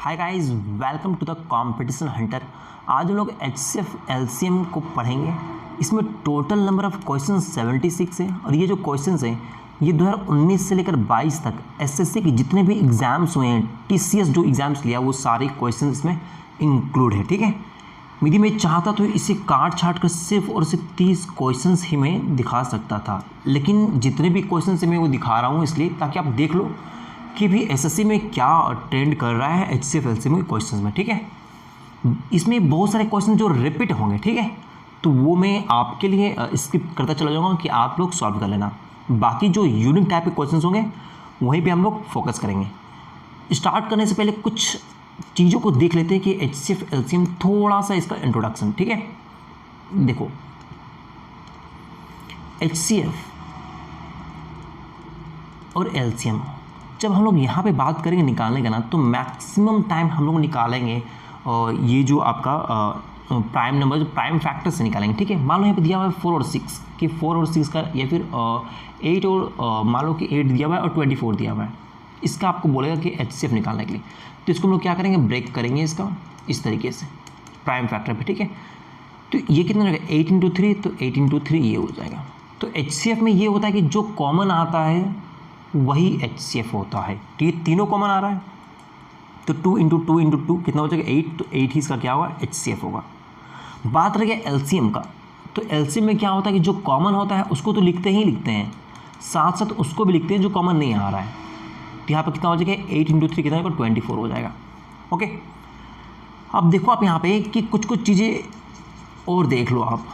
Hi guys, welcome to the competition hunter. आज हम लोग एचसीएफ एलसीएम को पढ़ेंगे। इसमें टोटल नंबर ऑफ क्वेश्चन 76 है और ये जो क्वेश्चंस हैं ये 2019 से लेकर 22 तक एसएससी के जितने भी एग्जाम्स हुए हैं, टीसीएस जो एग्जाम्स लिया वो सारे क्वेश्चन इसमें इंक्लूड है। ठीक है, यदि मैं चाहता तो इसे काट छाट कर सिर्फ और सिर्फ 30 क्वेश्चन ही मैं दिखा सकता था, लेकिन जितने भी क्वेश्चन मैं वो दिखा रहा हूँ इसलिए ताकि आप देख लो कि भी एसएससी में क्या ट्रेंड कर रहा है एचसीएफ एलसीएम के क्वेश्चंस में। ठीक है, इसमें बहुत सारे क्वेश्चन जो रिपीट होंगे, ठीक है, तो वो मैं आपके लिए स्किप करता चला जाऊँगा कि आप लोग सॉल्व कर लेना। बाकी जो यूनिक टाइप के क्वेश्चन होंगे वहीं पे हम लोग फोकस करेंगे। स्टार्ट करने से पहले कुछ चीज़ों को देख लेते हैं कि एचसीएफ एलसीएम, थोड़ा सा इसका इंट्रोडक्शन। ठीक है, देखो एचसीएफ और एलसीएम जब हम लोग यहाँ पे बात करेंगे निकालने का ना, तो मैक्सिमम टाइम हम लोग निकालेंगे और ये जो आपका प्राइम नंबर जो प्राइम फैक्टर से निकालेंगे। ठीक है, मान लो यहाँ पे दिया हुआ है 4 और 6 कि 4 और 6 का, या फिर 8 और मान लो कि 8 दिया हुआ है और 24 दिया हुआ है, इसका आपको बोलेगा कि एचसीएफ निकालने के लिए। तो इसको हम लोग क्या करेंगे, ब्रेक करेंगे इसका इस तरीके से प्राइम फैक्टर पे। ठीक है, तो ये कितना हो जाएगा 8 × 3, तो 8 × 3 ये हो जाएगा। तो एचसीएफ में ये होता है कि जो कॉमन आता है वही एचसीएफ होता है। तो ये तीनों कॉमन आ रहा है, तो 2 × 2 × 2 कितना हो जाएगा 8, तो 8 ही इसका क्या होगा एचसीएफ होगा। बात रह गया एलसीएम का, तो एलसीएम में क्या होता है कि जो कॉमन होता है उसको तो लिखते हैं, साथ साथ उसको भी लिखते हैं जो कॉमन नहीं आ रहा है। तो यहाँ पर कितना हो जाएगा 8 × 3 कितना होगा 24 हो जाएगा। ओके, अब देखो आप यहाँ पे कि कुछ चीज़ें और देख लो आप।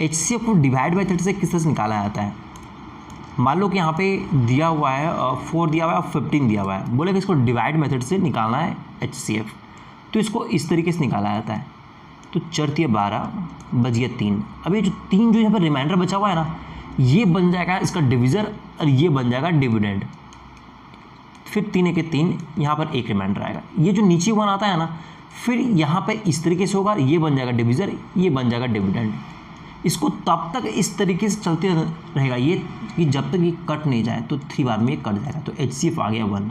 एचसीएफ को डिवाइड बाय 30 से किस तरह से निकाला जाता है। मान लो कि यहाँ पे दिया हुआ है 4 दिया हुआ है और 15 दिया हुआ है, बोले कि इसको डिवाइड मेथड से निकालना है एचसीएफ, तो इसको इस तरीके से निकाला जाता है। तो 4 × 12 बच गया 3। अब ये जो 3 जो यहाँ पर रिमाइंडर बचा हुआ है ना, ये बन जाएगा इसका डिविज़र और ये बन जाएगा डिविडेंड। फिर 3 × 3 यहाँ पर एक रिमाइंडर आएगा। ये जो नीचे 1 आता है ना, फिर यहाँ पर इस तरीके से होगा, ये बन जाएगा डिविज़र, ये बन जाएगा डिविडेंड। इसको तब तक इस तरीके से चलते रहेगा ये कि जब तक ये कट नहीं जाए, तो 3 बार में ये कट जाएगा। तो एचसीएफ आ गया 1।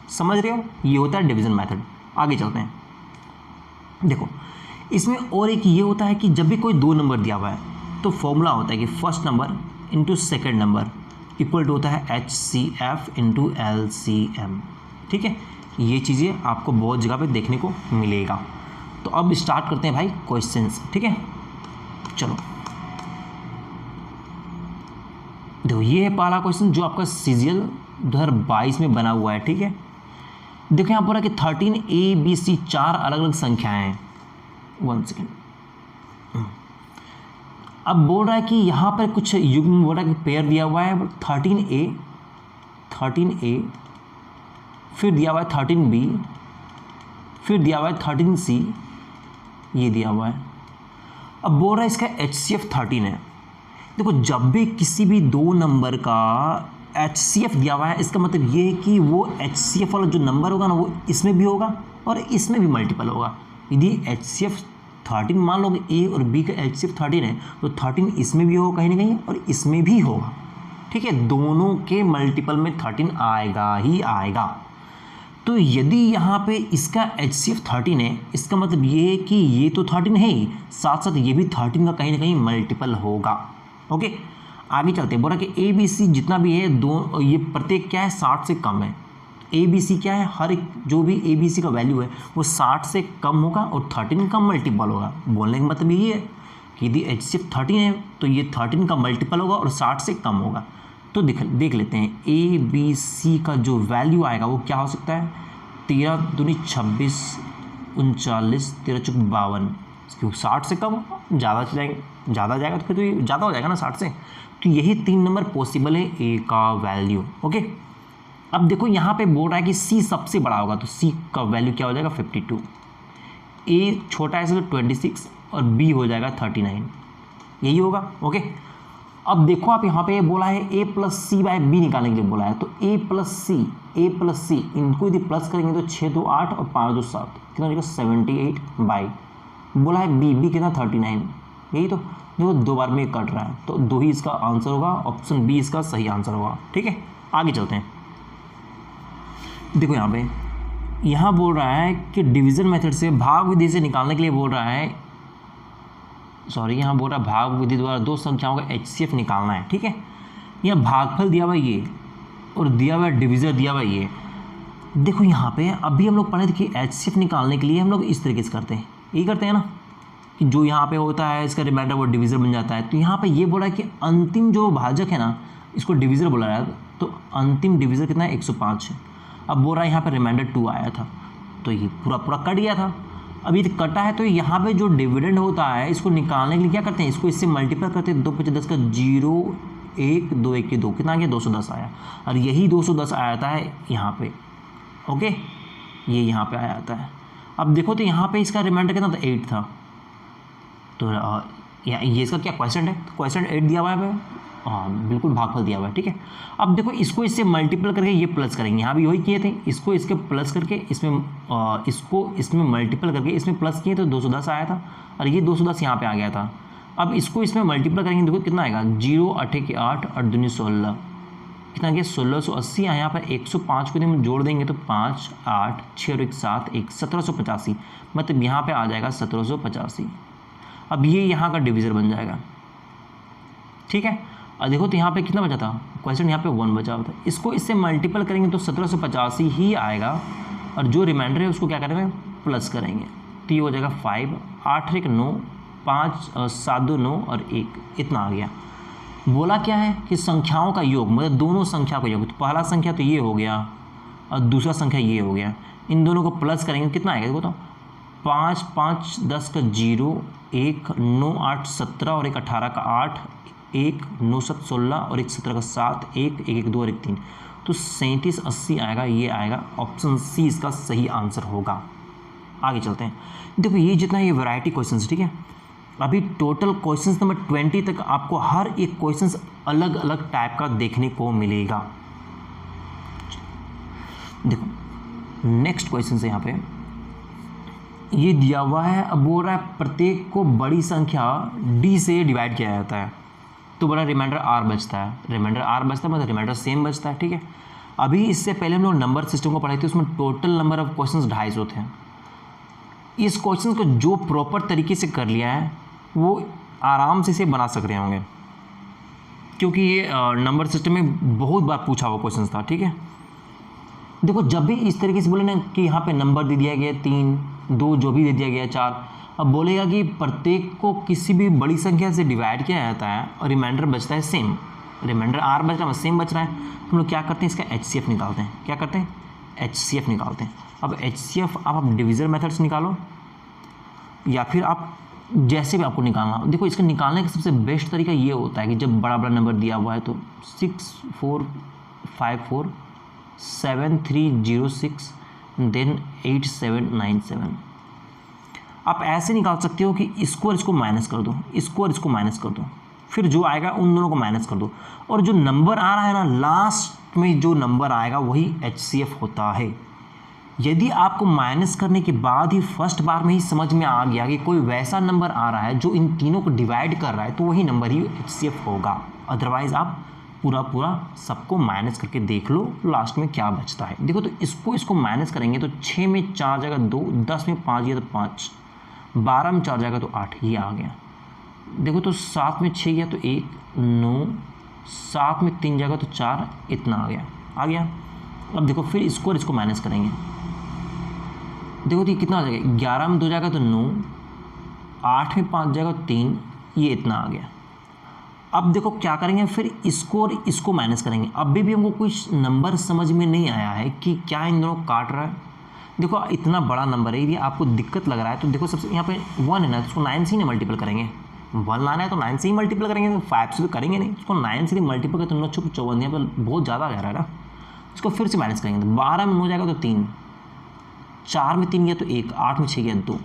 समझ रहे हो, ये होता है डिवीजन मेथड। आगे चलते हैं। देखो इसमें और एक ये होता है कि जब भी कोई 2 नंबर दिया हुआ है तो फॉर्मूला होता है कि first number into second number equal to होता है एचसीएफ इंटू एलसीएम। ठीक है, ये चीज़ें आपको बहुत जगह पे देखने को मिलेगा। तो अब स्टार्ट करते हैं भाई क्वेश्चंस। ठीक है, चलो देखो ये है पहला क्वेश्चन जो आपका सीजीएल 2022 में बना हुआ है। ठीक है, देखो यहाँ पर है कि 13 ABC 4 अलग अलग संख्याएं हैं। 1 सेकेंड। अब बोल रहा है कि यहाँ पर कुछ युग्म बोल रहा है कि पेयर दिया हुआ है 13A, फिर दिया हुआ है 13B, फिर दिया हुआ है 13C, ये दिया हुआ है। अब बोल रहा है इसका एचसीएफ 13 है। देखो जब भी किसी भी 2 नंबर का एचसीएफ दिया हुआ है, इसका मतलब ये है कि वो एचसीएफ वाला जो नंबर होगा ना, वो इसमें भी होगा और इसमें भी मल्टीपल होगा। यदि एचसीएफ 13 मान लो ए और बी का एचसीएफ 13 है, तो 13 इसमें भी होगा कहीं ना कहीं और इसमें भी होगा। ठीक है, दोनों के मल्टीपल में 13 आएगा ही आएगा। तो यदि यहाँ पे इसका एचसीएफ 13 है, इसका मतलब ये है कि ये तो 13 है ही, साथ साथ ये भी 13 का कहीं ना कहीं मल्टीपल होगा। ओके, आगे चलते हैं। बोला कि ए बी सी जितना भी है दो, ये प्रत्येक क्या है 60 से कम है। ए बी सी क्या है, हर एक जो भी ए बी सी का वैल्यू है वो 60 से कम होगा और 13 का मल्टीपल होगा। बोलने का मतलब ये है कि यदि एचसीएफ 13 है तो ये 13 का मल्टीपल होगा और 60 से कम होगा। तो देख लेते हैं ए बी सी का जो वैल्यू आएगा वो क्या हो सकता है। 13 दूनी 26, 39, 13 चौक 52, क्योंकि 60 से कम ज़्यादा जाएगा तो फिर तो ये ज़्यादा हो जाएगा ना 60 से। तो यही 3 नंबर पॉसिबल है ए का वैल्यू। ओके, अब देखो यहाँ पे बोल रहा है कि सी सबसे बड़ा होगा, तो सी का वैल्यू क्या हो जाएगा 52, ए छोटा है तो 26 और बी हो जाएगा 39, यही होगा। ओके, अब देखो आप यहाँ पे बोला है a + c/b निकालने के लिए बोला है, तो a + c इनको यदि प्लस करेंगे तो 6 2 8 और 5 2 7 कितना हो जाएगा 78/। बोला है b कितना 39, यही तो देखो 2 बार में कट रहा है, तो 2 ही इसका आंसर होगा। ऑप्शन बी इसका सही आंसर होगा। ठीक है, आगे चलते हैं। देखो यहाँ बोल रहा है कि डिवीज़न मेथड से भाग विधि से निकालने के लिए बोल रहा है, सॉरी यहाँ बोल रहा है भाग विधि द्वारा दो संख्याओं का HCF निकालना है। ठीक है, यहाँ भागफल दिया हुआ ये और दिया हुआ डिविज़र दिया हुआ ये। देखो यहाँ पे अभी हम लोग पढ़े थे कि HCF निकालने के लिए हम लोग इस तरीके से करते हैं, यही करते हैं ना, कि जो यहाँ पे होता है इसका रिमाइंडर वो डिविज़र बन जाता है। तो यहाँ पे ये बोला है कि अंतिम जो भाजक है ना इसको डिविज़र बोला है, तो अंतिम डिविज़र कितना है 105 है। अब बोल रहा है यहाँ पे रिमाइंडर 2 आया था, तो ये पूरा कट गया था। अभी तो कटा है, तो यहाँ पे जो डिविडेंड होता है इसको निकालने के लिए क्या करते हैं, इसको इससे मल्टीप्लाई करते हैं। 2 5 10 का 0 1 2 1 के 2 कितना आ गया 210 आया, और यही 210 आया था यहाँ पे। ओके, ये यहाँ पे आया था। अब देखो तो यहाँ पे इसका रिमाइंडर कितना था 8 था, तो ये इसका क्या क्वेश्चन है, क्वेश्चन 8 दिया हुआ है, हाँ बिल्कुल भागफल दिया हुआ है। ठीक है, अब देखो इसको इससे मल्टीपल करके ये प्लस करेंगे, यहाँ भी वही किए थे, इसको इसके प्लस करके इसमें इसको इसमें मल्टीपल करके इसमें प्लस किए तो 210 आया था, और ये 210 यहाँ पे आ गया था। अब इसको इसमें मल्टीपल करेंगे, देखो कितना आएगा 0 8 के 8 और 2 16 कितना गया 1680। यहाँ पर 105 को हम जोड़ देंगे तो 5 8 6 और 1 7 1 1785, मतलब यहाँ पे आ जाएगा 1785। अब ये यहाँ का डिविज़र बन जाएगा। ठीक है, और देखो तो यहाँ पे कितना बचा था, क्वेश्चन यहाँ पे 1 बचा हुआ था, इसको इससे मल्टीपल करेंगे तो 1785 ही आएगा, और जो रिमाइंडर है उसको क्या करेंगे प्लस करेंगे, तो ये हो जाएगा 5 8 1 9 5 7 2 9 और 1 इतना आ गया। बोला क्या है कि संख्याओं का योग, मतलब दोनों संख्या का योग, तो पहला संख्या तो ये हो गया और दूसरा संख्या ये हो गया, इन दोनों को प्लस करेंगे कितना आएगा, देखो तो 5 5 10 का 0 1 9 8 17 और 1 18 का 8 1 9 7 16 और 1 17 का 7 1 1 1 2 और 1 3, तो 37 80 आएगा। ये आएगा ऑप्शन सी इसका सही आंसर होगा। आगे चलते हैं, देखो ये जितना ये वैरायटी क्वेश्चंस, ठीक है, अभी टोटल क्वेश्चंस नंबर 20 तक आपको हर एक क्वेश्चंस अलग अलग टाइप का देखने को मिलेगा। देखो नेक्स्ट क्वेश्चन से यहाँ पे ये दिया हुआ है, अब बोल रहा है प्रत्येक को बड़ी संख्या d से डिवाइड किया जाता है, तो बड़ा रिमाइंडर r बचता है, रिमाइंडर r बचता है मतलब रिमाइंडर सेम बचता है। ठीक है, अभी इससे पहले हम लोग नंबर सिस्टम को पढ़े थे, उसमें टोटल नंबर ऑफ क्वेश्चंस 250 थे। इस क्वेश्चन को जो प्रॉपर तरीके से कर लिया है वो आराम से इसे बना सक रहे होंगे, क्योंकि ये नंबर सिस्टम में बहुत बार पूछा हुआ क्वेश्चन था। ठीक है, देखो जब भी इस तरीके से बोले ना कि यहाँ पे नंबर दे दिया गया 3 2 जो भी दे दिया गया 4, अब बोलेगा कि प्रत्येक को किसी भी बड़ी संख्या से डिवाइड किया जाता है और रिमाइंडर बचता है सेम, रिमाइंडर r बच रहा है सेम बच रहा है, हम लोग क्या करते हैं इसका HCF निकालते हैं। क्या करते हैं HCF निकालते हैं। अब HCF आप डिविज़र मेथड से निकालो या फिर आप जैसे भी आपको निकालना हो। देखो इसका निकालने का सबसे बेस्ट तरीका ये होता है कि जब बड़ा बड़ा नंबर दिया हुआ है तो 6 4 5 4 7 3 0 6 देन 8 7 9 7। आप ऐसे निकाल सकते हो कि इसको और इसको माइनस कर दो, इसको और इसको माइनस कर दो, फिर जो आएगा उन दोनों को माइनस कर दो, और जो नंबर आ रहा है ना लास्ट में जो नंबर आएगा वही HCF होता है। यदि आपको माइनस करने के बाद ही फर्स्ट बार में ही समझ में आ गया कि कोई वैसा नंबर आ रहा है जो इन तीनों को डिवाइड कर रहा है, तो वही नंबर ही HCF होगा। अदरवाइज़ आप पूरा सबको माइनस करके देख लो लास्ट में क्या बचता है। देखो तो इसको माइनस करेंगे तो 6 में 4 जाएगा 2, 10 में 5 गया तो 5, 12 में 4 जाएगा तो 8, ये आ गया। देखो तो 7 में 6 गया तो 1 9, 7 में 3 जाएगा तो 4, इतना आ गया। अब देखो फिर इसको और इसको माइनस करेंगे, देखो तो ये कितना आ जाएगा, 11 में 2 जाएगा तो 9, 8 में 5 जाएगा तो 3, ये इतना आ गया। अब देखो क्या करेंगे, फिर इसको और इसको माइनस करेंगे। अभी भी हमको कुछ नंबर समझ में नहीं आया है कि क्या इन दोनों काट रहा है। देखो इतना बड़ा नंबर है, यदि आपको दिक्कत लग रहा है तो देखो सबसे यहाँ पे 1 है ना, तो उसको 9 से ही मल्टीपल करेंगे। 1 लाना है तो 9 से ही मल्टीपल करेंगे, तो 5 से तो करेंगे नहीं, उसको 9 से ही मल्टीपल करें तो 9 छुप 54, यहाँ पर बहुत ज़्यादा आ रहा है ना, इसको फिर से माइनस करेंगे तो 12 में 9 जाएगा तो 3, 4 में 3 गया तो 1, 8 में 6 गया 2।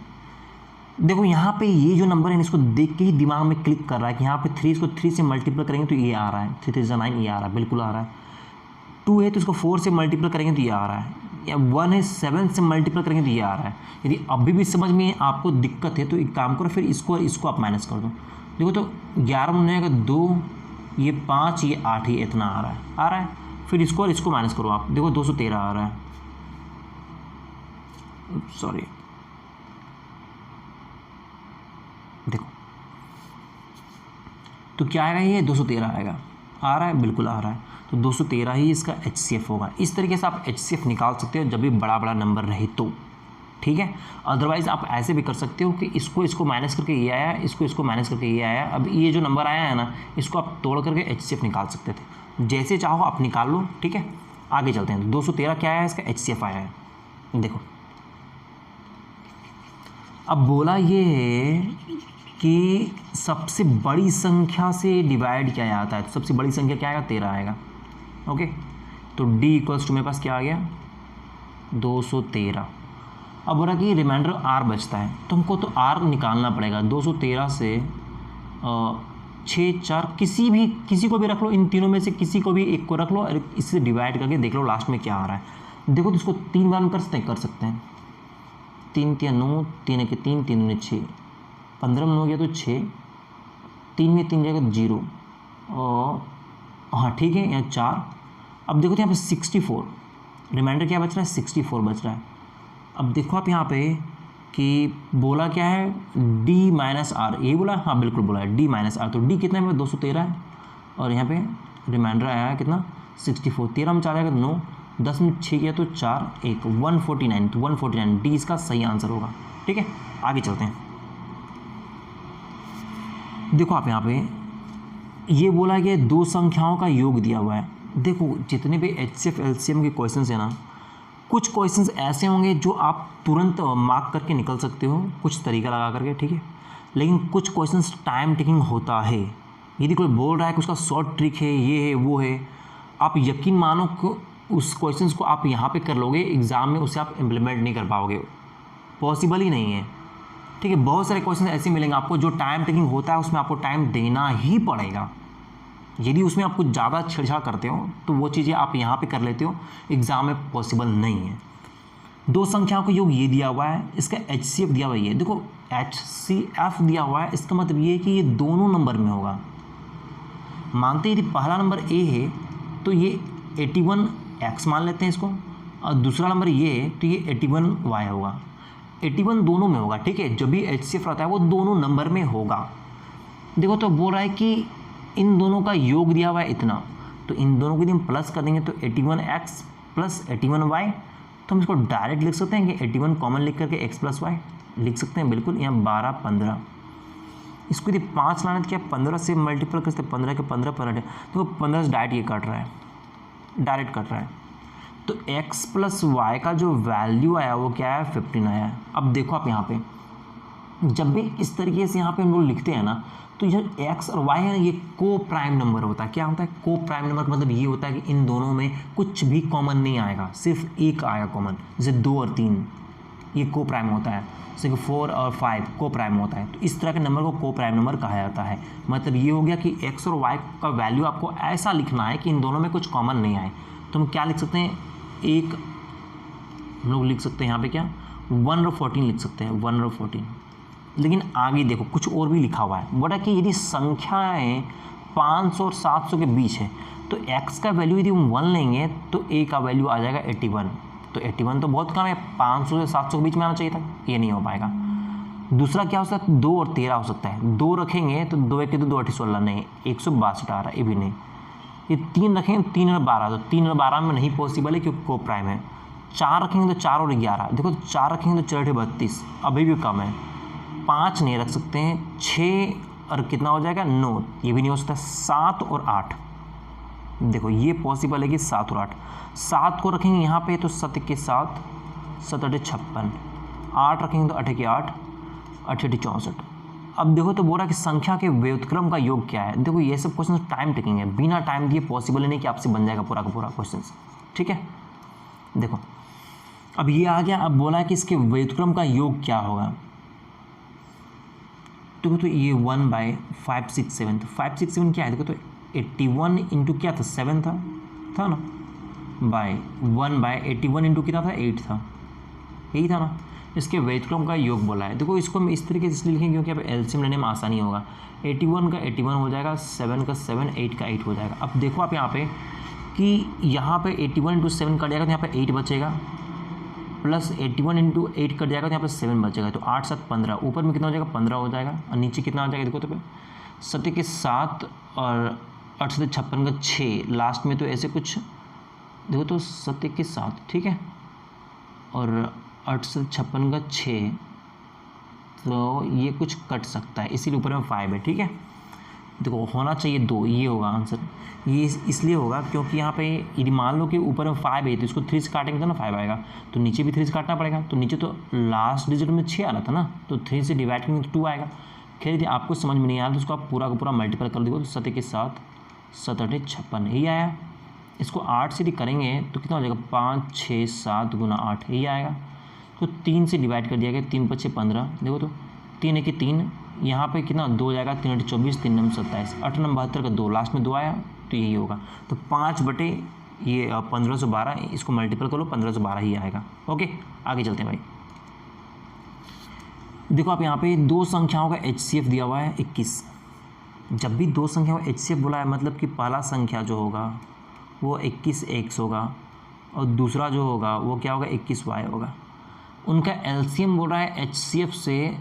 देखो यहाँ पे ये जो नंबर है इसको देख के ही दिमाग में क्लिक कर रहा है कि यहाँ पे 3, इसको 3 से मल्टीपल करेंगे तो ये आ रहा है, 3 3 9, ये आ रहा है, बिल्कुल आ रहा है। 2 है तो इसको 4 से मल्टीपल करेंगे तो ये आ रहा है, या 1 है 7 से मल्टीपल करेंगे तो ये आ रहा है। यदि अभी भी समझ में आपको दिक्कत है तो एक काम करो, फिर इसको और इसको आप माइनस कर दो। देखो तो 11 में जाएगा 2, ये 5, ये 8, ये इतना आ रहा है। फिर इसको और इसको माइनस करो आप, देखो 213 आ रहा है। सॉरी, देखो तो क्या आएगा, ये 213 आएगा, आ रहा है, बिल्कुल आ रहा है, तो 213 ही इसका HCF होगा। इस तरीके से आप HCF निकाल सकते हो जब भी बड़ा बड़ा नंबर रहे तो, ठीक है। अदरवाइज़ आप ऐसे भी कर सकते हो कि इसको माइनस करके ये आया, इसको माइनस करके ये आया, अब ये जो नंबर आया है ना, इसको आप तोड़ करके HCF निकाल सकते थे, जैसे चाहो आप निकाल लो, ठीक है। आगे चलते हैं, 213 क्या आया है, इसका HCF आया है। देखो अब बोला ये है कि सबसे बड़ी संख्या से डिवाइड क्या आता है, तो सबसे बड़ी संख्या क्या आएगा, 13 आएगा, ओके। तो D इक्वल्स टू मेरे पास क्या आ गया, 213। अब बोला कि रिमाइंडर R बचता है, तो हमको तो R निकालना पड़ेगा। 213 से 6 4 किसी को भी रख लो, इन तीनों में से किसी को भी एक को रख लो और इससे डिवाइड करके देख लो लास्ट में क्या आ रहा है। देखो तो इसको 3 बार में कर सकते हैं। 3 3 9, 3 1 3, 3 2 6, 15 में हो गया तो 6, 3 में 3 जाएगा 0, और हाँ ठीक है, यहाँ 4। अब देखो तो यहाँ पे 64, रिमाइंडर क्या बच रहा है, 64 बच रहा है। अब देखो आप यहाँ पे कि बोला क्या है, D माइनस आर, ये बोला, हाँ बिल्कुल बोला है D माइनस आर, तो D कितना है, 213 है, और यहाँ पे रिमाइंडर आया है कितना, 64। 13 में 4 जाएगा 9, 10 में 6 किया तो 4 1, 149, तो 149 D इसका सही आंसर होगा, ठीक है। आगे चलते हैं, देखो आप यहाँ पे ये बोला कि दो संख्याओं का योग दिया हुआ है। देखो जितने भी HCF LCM के क्वेश्चंस हैं ना, कुछ क्वेश्चंस ऐसे होंगे जो आप तुरंत मार्क करके निकल सकते हो, कुछ तरीका लगा करके, ठीक है। लेकिन कुछ क्वेश्चंस टाइम टेकिंग होता है। यदि कोई बोल रहा है कि उसका शॉर्ट ट्रिक है, ये है वो है, आप यकीन मानो कि उस क्वेश्चंस को आप यहाँ पे कर लोगे, एग्ज़ाम में उसे आप इम्प्लीमेंट नहीं कर पाओगे, पॉसिबल ही नहीं है, ठीक है। बहुत सारे क्वेश्चन ऐसे मिलेंगे आपको जो टाइम टेकिंग होता है, उसमें आपको टाइम देना ही पड़ेगा। यदि उसमें आप कुछ ज़्यादा छेड़छाड़ करते हो तो वो चीज़ें आप यहाँ पे कर लेते हो, एग्ज़ाम में पॉसिबल नहीं है। दो संख्याओं का योग ये दिया हुआ है, इसका HCF दिया हुआ है, देखो HCF दिया हुआ है, इसका मतलब ये है कि ये दोनों नंबर में होगा। मानते हैं यदि पहला नंबर A है तो ये 81X मान लेते हैं इसको, और दूसरा नंबर ये है तो ये 81Y होगा। 81 दोनों में होगा, ठीक है। जो भी HCF रहता है वो दोनों नंबर में होगा। देखो तो बोल रहा है कि इन दोनों का योग दिया हुआ है इतना, तो इन दोनों को यदि हम प्लस कर देंगे तो 81X प्लस 81Y, तो हम इसको डायरेक्ट लिख सकते हैं कि 81 कॉमन लिख करके X प्लस Y लिख सकते हैं, बिल्कुल। यहाँ 12 15, इसको यदि 5 लाना तो क्या 15 से मल्टीपल कर सकते हैं, 15 के 15 15, तो 15 से डायरेक्ट ये कट रहा है, डायरेक्ट कट रहा है। तो X प्लस Y का जो वैल्यू आया वो क्या है, 15 आया है। अब देखो आप यहाँ पे जब भी इस तरीके से यहाँ पे हम लोग लिखते हैं ना, तो ये X और Y है ना, ये को प्राइम नंबर होता है। क्या होता है को प्राइम नंबर, मतलब ये होता है कि इन दोनों में कुछ भी कॉमन नहीं आएगा, सिर्फ एक आएगा कॉमन। जैसे 2 और 3 ये को प्राइम होता है, जैसे कि 4 और 5 को प्राइम होता है। तो इस तरह के नंबर को को प्राइम नंबर कहा जाता है। मतलब ये हो गया कि X और Y का वैल्यू आपको ऐसा लिखना है कि इन दोनों में कुछ कॉमन नहीं आए। तो हम क्या लिख सकते हैं, एक हम लोग लिख सकते हैं यहाँ पे क्या 1 और 14 लिख सकते हैं, 1 और 14। लेकिन आगे देखो कुछ और भी लिखा हुआ है, बोला कि यदि संख्याएं 500 और 700 के बीच है तो X का वैल्यू यदि हम 1 लेंगे तो A का वैल्यू आ जाएगा 81। तो 81 तो बहुत कम है, 500 से 700 के बीच में आना चाहिए था, ये नहीं हो पाएगा। दूसरा क्या हो सकता है, 2 और 13 हो सकता है। 2 रखेंगे तो 2 1 2 8 16 नहीं, 162 आ रहा है, ये भी नहीं। ये 3 रखेंगे 3 और 12, तो 3 और 12 में नहीं पॉसिबल है क्योंकि को प्राइम है। 4 रखेंगे तो 4 और 11, देखो 4 रखेंगे तो 4 32, अभी भी कम है। 5 नहीं रख सकते हैं, 6 और कितना हो जाएगा 9, ये भी नहीं हो सकता। 7 और 8, देखो ये पॉसिबल है कि 7 और 8, 7 को रखेंगे यहाँ पे तो 7 के 7, 7 8 56, 8 रखेंगे तो 8 के 8, 8 8 64। अब देखो तो बोल रहा है कि संख्या के व्युत्क्रम का योग क्या है। देखो ये सब क्वेश्चन टाइम टेकिंग है, बिना टाइम दिए पॉसिबल ही नहीं कि आपसे बन जाएगा पूरा का पूरा क्वेश्चन, ठीक है। देखो अब ये आ गया, अब बोला है कि इसके व्युत्क्रम का योग क्या होगा। तो ये 1/5 6 7, तो 5 6 7 क्या है, देखो तो 81 इंटू क्या था 7 था ना, बाय 1/81 इंटू कितना था 8 था, यही था ना। इसके व्युत्क्रम का योग बोला है। देखो इसको हम इस तरीके से इसलिए लिखेंगे क्योंकि अब एलसीएम लेने में आसानी होगा। 81 का 81 हो जाएगा, 7 का 7, 8 का 8 हो जाएगा। अब देखो आप यहाँ पे कि यहाँ पे 81 इंटू 7 कट जाएगा तो यहाँ पे 8 बचेगा, प्लस 81 इंटू 8 कट जाएगा तो यहाँ पर 7 बचेगा, तो 8 7 15, ऊपर में कितना हो जाएगा 15 हो जाएगा, और नीचे कितना आ जाएगा देखो तो 7 के 7 और 8 7 56 का 6, लास्ट में तो ऐसे कुछ देखो तो 7 के 7, ठीक है, और 8 7 56 का 6, तो ये कुछ कट सकता है, इसीलिए ऊपर में 5 है, ठीक है। देखो होना चाहिए 2, ये होगा आंसर। ये इसलिए होगा क्योंकि यहाँ पे यदि मान लो कि ऊपर में 5 है तो इसको 3 से काटेंगे तो ना 5 आएगा, तो नीचे भी 3 से काटना पड़ेगा, तो नीचे तो लास्ट डिजिट में 6 आ रहा था ना, तो 3 से डिवाइड करेंगे तो 2 आएगा। खैर यदि आपको समझ में नहीं आया तो उसको आप पूरा का पूरा मल्टीपल कर दो, तो 7 के 7 7 8 56 यही आया। इसको 8 से यदि करेंगे तो कितना हो जाएगा 5 6 7 गुना 8 यही आएगा। तो 3 से डिवाइड कर दिया गया, 3 5 6 15, देखो तो 3 1 3, यहाँ पे कितना 2 जाएगा, 3 8 24, 3 9 27, 8 9 72 का 2, लास्ट में 2 आया, तो यही होगा। तो 5 बटे ये 1512, इसको मल्टीपल करो 1512 ही आएगा। ओके आगे चलते हैं भाई। देखो आप यहाँ पे दो संख्याओं का HCF दिया हुआ है 21। जब भी दो संख्याओं का HCF बोला है मतलब कि पहला संख्या जो होगा वो 21x होगा और दूसरा जो होगा वो क्या होगा 21y होगा। उनका LCM बोल रहा है HCF से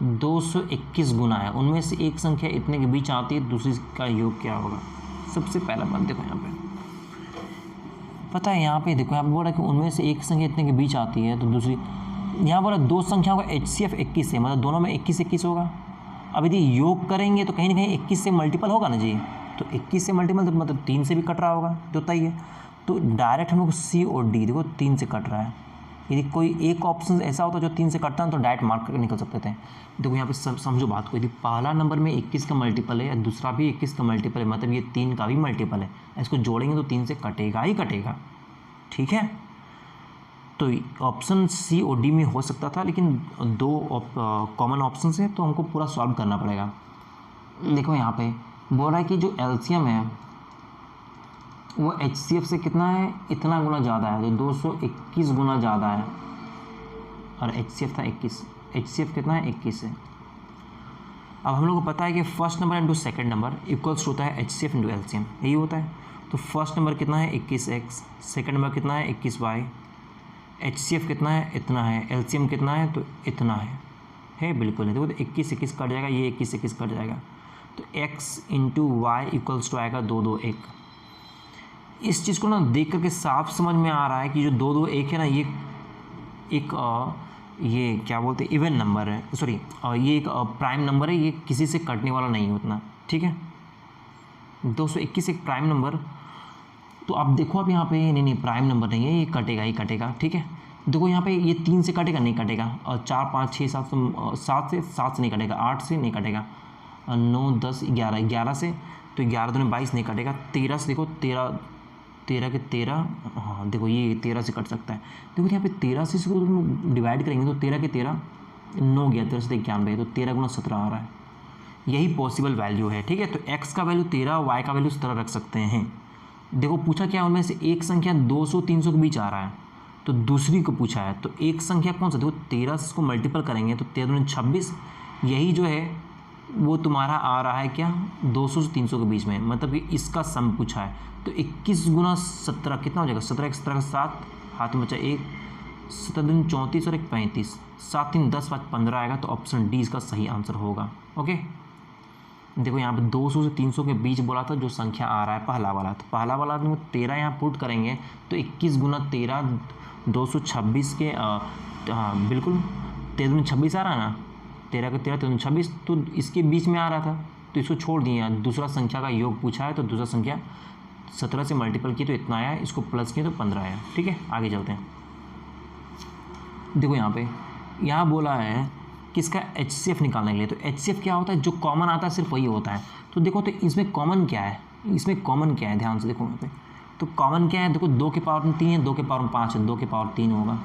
221 गुना है, उनमें से एक संख्या इतने के बीच आती है, दूसरी का योग क्या होगा। सबसे पहला बात देखो यहाँ पे पता है, यहाँ पे देखो यहाँ पे बोल रहा है कि उनमें से एक संख्या इतने के बीच आती है, तो दूसरी यहाँ बोला दो संख्याओं का HCF 21 है, मतलब दोनों में 21 21 होगा। अब यदि योग करेंगे तो कहीं ना कहीं 21 से मल्टीपल होगा ना जी, तो 21 से मल्टीपल तो मतलब 3 से भी कट रहा होगा, जो तय है। तो डायरेक्ट हम लोग C और D देखो 3 से कट रहा है। यदि कोई एक ऑप्शन ऐसा होता जो 3 से कटता है तो डायरेक्ट मार्क करके निकल सकते थे। देखो यहाँ पे समझो बात को, यदि पहला नंबर में 21 का मल्टीपल है, दूसरा भी 21 का मल्टीपल है, मतलब ये 3 का भी मल्टीपल है, इसको जोड़ेंगे तो 3 से कटेगा ही कटेगा, ठीक है। तो ऑप्शन C और D में हो सकता था, लेकिन दो कॉमन ऑप्शन है तो हमको पूरा सॉल्व करना पड़ेगा। देखो यहाँ पे बोल रहा है कि जो LCM है वो HCF से कितना है, इतना गुना ज़्यादा है, तो 221 गुना ज़्यादा है, और HCF था 21, HCF कितना है 21 है। अब हम लोग को पता है कि first number into second number equals होता है HCF इंटू LCM, यही होता है। तो फर्स्ट नंबर कितना है 21x, सेकंड नंबर कितना है 21y, HCF कितना है इतना है, LCM कितना है तो इतना है बिल्कुल है। देखो तो 21 21 कट जाएगा, ये 21 21 कट जाएगा, तो x into Y equals to आएगा 2 2 1। इस चीज़ को ना देख करके साफ समझ में आ रहा है कि जो 2 2 1 है ना, ये एक ये क्या बोलते हैं इवन नंबर है, सॉरी ये एक प्राइम नंबर है, ये किसी से कटने वाला नहीं है उतना, ठीक है। 221 एक प्राइम नंबर, तो आप देखो आप यहाँ पे नहीं प्राइम नंबर नहीं है, ये कटेगा ही कटेगा, ठीक है। देखो यहाँ पे ये 3 से कटेगा नहीं कटेगा, और 4 5 6 7 से नहीं कटेगा, 8 से नहीं कटेगा, 9 10 11 11 से, तो 11 दूनी 22 नहीं कटेगा, 13 से देखो 13 के 13, हाँ देखो ये 13 से कट सकता है। देखो यहाँ पे 13 से इसको तुम डिवाइड करेंगे तो 13 के 13 9 गया, 13 से 91, तो 13 गुना 17 आ रहा है, यही पॉसिबल वैल्यू है, ठीक है। तो x का वैल्यू 13, y का वैल्यू इस तरह रख सकते हैं। देखो पूछा क्या, उनमें से एक संख्या 200 300 के बीच आ रहा है, तो दूसरी को पूछा है, तो एक संख्या कौन सा, देखो 13 से इसको मल्टीपल करेंगे तो 13 दूनी 26, यही जो है वो तुम्हारा आ रहा है क्या 200 से 300 के बीच में, मतलब कि इसका सम पूछा है। तो 21 गुना 17 कितना हो जाएगा, 17 17 का 7, हाथ में बचा 1, 17 दूनी 34 और 1 35, 7 3 10 5 15 आएगा, तो ऑप्शन डी इसका सही आंसर होगा। ओके देखो यहाँ पे 200 से 300 के बीच बोला था जो संख्या आ रहा है पहला वाला, तो पहला वाला में 13 यहाँ पुट करेंगे तो 21 गुना 13 226 के हाँ बिल्कुल 13 दूनी 26 आ रहा है ना, 13 के 13 13 26, तो इसके बीच में आ रहा था, तो इसको छोड़ दिए। दूसरा संख्या का योग पूछा है तो दूसरा संख्या 17 से मल्टीपल किए तो इतना आया, इसको प्लस किए तो 15 आया, ठीक है। आगे चलते हैं। देखो यहाँ पे यहाँ बोला है किसका HCF निकालने के लिए, तो HCF क्या होता है, जो कॉमन आता है सिर्फ वही होता है। तो देखो तो इसमें कॉमन क्या है, इसमें कॉमन क्या है, ध्यान से देखो यहाँ पे, तो कॉमन क्या है, देखो 2 के पावर 3 है, 2 के पावर 5 है, 2 के पावर 3 होगा,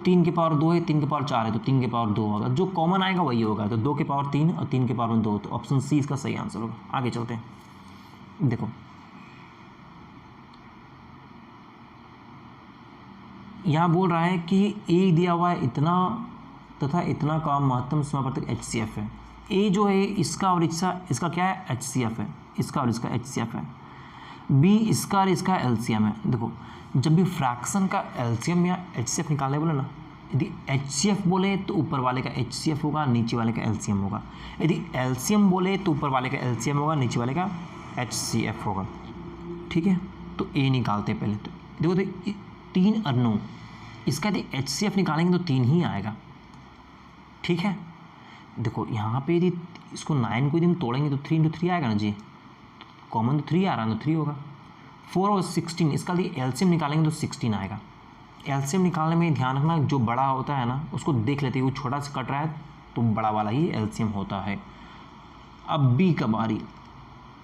3 के पावर 2 है, 3 के पावर 4 है, तो 3 के पावर 2 होगा, जो कॉमन आएगा वही होगा। तो 2 के पावर 3 और 3 के पावर 2, तो ऑप्शन सी इसका सही आंसर होगा। आगे चलते हैं। देखो यहाँ बोल रहा है कि ए दिया हुआ है इतना तथा इतना का महत्तम समापवर्तक HCF है। ए जो है इसका और इसका क्या है HCF है, इसका और इसका HCF है। बी इसका और इसका एलसीएम है। देखो जब भी फ्रैक्शन का एलसीएम या एचसीएफ निकालने बोले ना, यदि एचसीएफ बोले तो ऊपर वाले का एचसीएफ होगा, नीचे वाले का एलसीएम होगा। यदि एलसीएम बोले तो ऊपर वाले का एलसीएम होगा, नीचे वाले का एचसीएफ होगा। ठीक है, तो ए निकालते हैं पहले। तो देखो तो 3 और 9, इसका यदि एचसीएफ निकालेंगे तो 3 ही आएगा। ठीक है, देखो यहाँ पे यदि इसको 9 को यदि हम तोड़ेंगे तो 3 × 3 आएगा ना जी, कॉमन तो 3 आ रहा है, तो 3 होगा। 4 और 16, इसका यदि एलसीएम निकालेंगे तो 16 आएगा। एलसीएम निकालने में ध्यान रखना, जो बड़ा होता है ना उसको देख लेते हैं, वो छोटा से कट रहा है तो बड़ा वाला ही एलसीएम होता है। अब बी का बारी,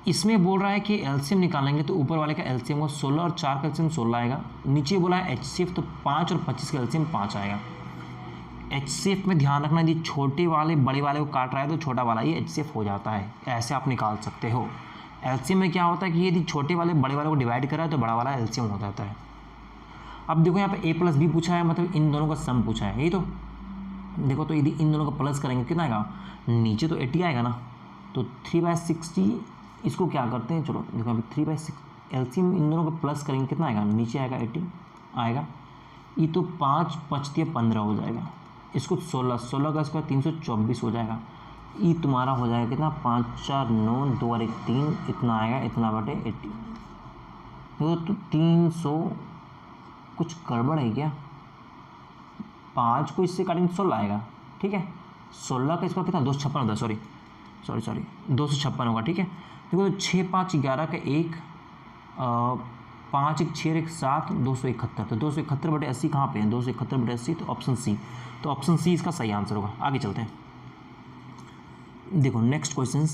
इसमें बोल रहा है कि एलसीएम निकालेंगे तो ऊपर वाले का एलसीएम को 16 और 4 का एलसीएम 16 आएगा। नीचे बोला है एचसीएफ, तो 5 और 25 का एलसीएम 5 आएगा। एचसीएफ में ध्यान रखना, यदि छोटे वाले बड़े वाले को काट रहा है तो छोटा वाला ही एचसीएफ हो जाता है, ऐसे आप निकाल सकते हो। एलसीएम में क्या होता है कि यदि छोटे वाले बड़े वाले को डिवाइड कर रहा है तो बड़ा वाला एलसीएम हो जाता है। अब देखो यहाँ पे a + b पूछा है, मतलब इन दोनों का सम पूछा है, यही तो। देखो तो यदि इन दोनों का प्लस करेंगे कितना आएगा, नीचे तो 80 आएगा ना, तो 3/60 इसको क्या करते हैं, चलो देखो अभी 3/6 एलसीएम इन दोनों का प्लस करेंगे कितना आएगा, नीचे आएगा 80 आएगा। ये तो 5 × 5 = 15 हो जाएगा। इसको 16 का स्क्वायर 324 हो जाएगा। ये तुम्हारा हो जाएगा कितना, 5 × 4 = 9, 2 और 1 3, इतना आएगा, इतना बटे 80। तो 300 कुछ गड़बड़ है क्या, 5 को इससे काटेंगे 16 आएगा। ठीक है, 16 का स्क्वायर कितना, 256 होता है, सॉरी 256 होगा। ठीक है, देखो तो 6 × 5 = 11 का 1, 5 × 1 = 6 और 1 = 7, 271। तो 271/80 कहाँ पे है, 271/80, तो ऑप्शन सी। तो ऑप्शन सी इसका सही आंसर होगा। आगे चलते हैं, देखो नेक्स्ट क्वेश्चन।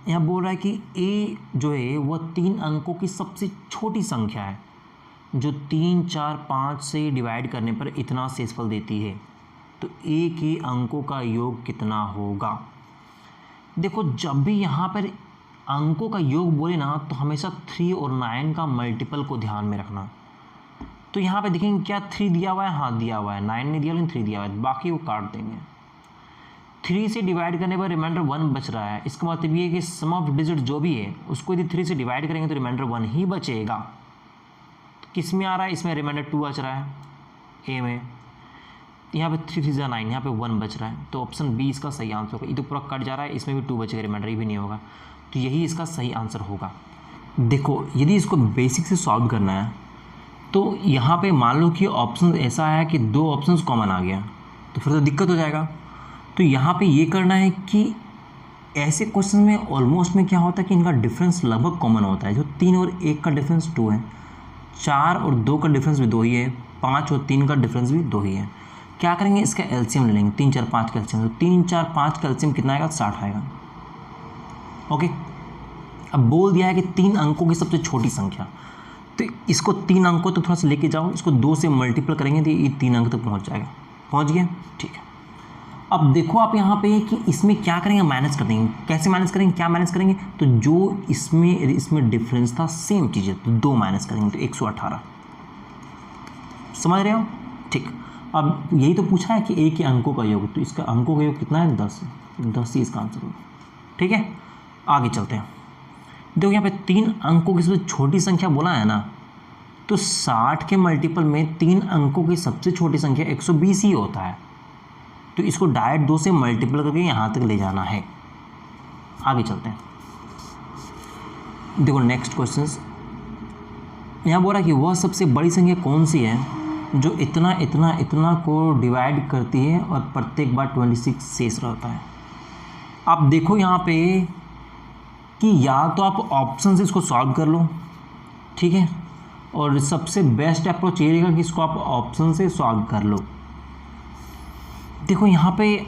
यहाँ बोल रहा है कि ए जो है वह 3 अंकों की सबसे छोटी संख्या है जो 3, 4, 5 से डिवाइड करने पर इतना शेषफल देती है, तो ए के अंकों का योग कितना होगा। देखो जब भी यहाँ पर अंकों का योग बोले ना तो हमेशा 3 और 9 का मल्टीपल को ध्यान में रखना। तो यहाँ पे देखेंगे क्या 3 दिया हुआ है, हाँ दिया हुआ है, 9 नहीं दिया लेकिन 3 दिया हुआ है, बाकी वो काट देंगे। 3 से डिवाइड करने पर रिमाइंडर 1 बच रहा है, इसका मतलब ये है कि सम ऑफ डिजिट जो भी है उसको यदि 3 से डिवाइड करेंगे तो रिमाइंडर 1 ही बचेगा। तो किस में आ रहा है, इसमें रिमाइंडर 2 बच रहा है ए में, यहाँ पे 3 × 3 = 9, यहाँ पे 1 बच रहा है, तो ऑप्शन बी इसका सही आंसर होगा। ये तो पूरा कट जा रहा है, इसमें भी 2 बचेगा, रिमाइंडर ही भी नहीं होगा, तो यही इसका सही आंसर होगा। देखो यदि इसको बेसिक से सॉल्व करना है तो यहाँ पे मान लो कि ऑप्शन ऐसा है कि 2 ऑप्शंस कॉमन आ गया, तो फिर तो दिक्कत हो जाएगा। तो यहाँ पे ये करना है कि ऐसे क्वेश्चन में ऑलमोस्ट में क्या होता है कि इनका डिफरेंस लगभग कॉमन होता है। जो 3 और 1 का डिफरेंस 2 है, 4 और 2 का डिफरेंस भी 2 ही है, 5 और 3 का डिफरेंस भी 2 ही है। क्या करेंगे, इसका एलसीएम ले लेंगे, 3, 4, 5 का एलसीएम। तो 3, 4, 5 का एलसीएम कितना आएगा, 60 आएगा। ओके, अब बोल दिया है कि 3 अंकों की सबसे छोटी संख्या, तो इसको 3 अंकों तक थोड़ा सा लेके जाओ, इसको 2 से मल्टीपल करेंगे तो ये 3 अंक तक पहुंच जाएगा। पहुंच गया, ठीक है। अब देखो आप यहाँ पे कि इसमें क्या करेंगे, माइनस कर देंगे। कैसे माइनस करेंगे, क्या माइनस करेंगे, तो जो इसमें डिफरेंस था सेम चीज़ है, तो 2 माइनस करेंगे तो 118। समझ रहे हो, ठीक। अब यही तो पूछा है कि ए के अंकों का योग, तो इसका अंकों का योग कितना है, 10 ही इसका आंसर होगा। ठीक है, आगे चलते हैं। देखो यहाँ पे 3 अंकों की सबसे छोटी संख्या बोला है ना, तो 60 के मल्टीपल में 3 अंकों की सबसे छोटी संख्या 120 ही होता है, तो इसको डायरेक्ट 2 से मल्टीपल करके यहाँ तक ले जाना है। आगे चलते हैं, देखो नेक्स्ट क्वेश्चन। यहाँ बोल रहा है कि वह सबसे बड़ी संख्या कौन सी है जो इतना इतना इतना को डिवाइड करती है और प्रत्येक बार 26 शेष रहता है। आप देखो यहाँ पे कि या तो आप ऑप्शन से इसको सॉल्व कर लो, ठीक है, और सबसे बेस्ट अप्रोच ये रहेगा कि इसको आप ऑप्शन से सॉल्व कर लो। देखो यहाँ पे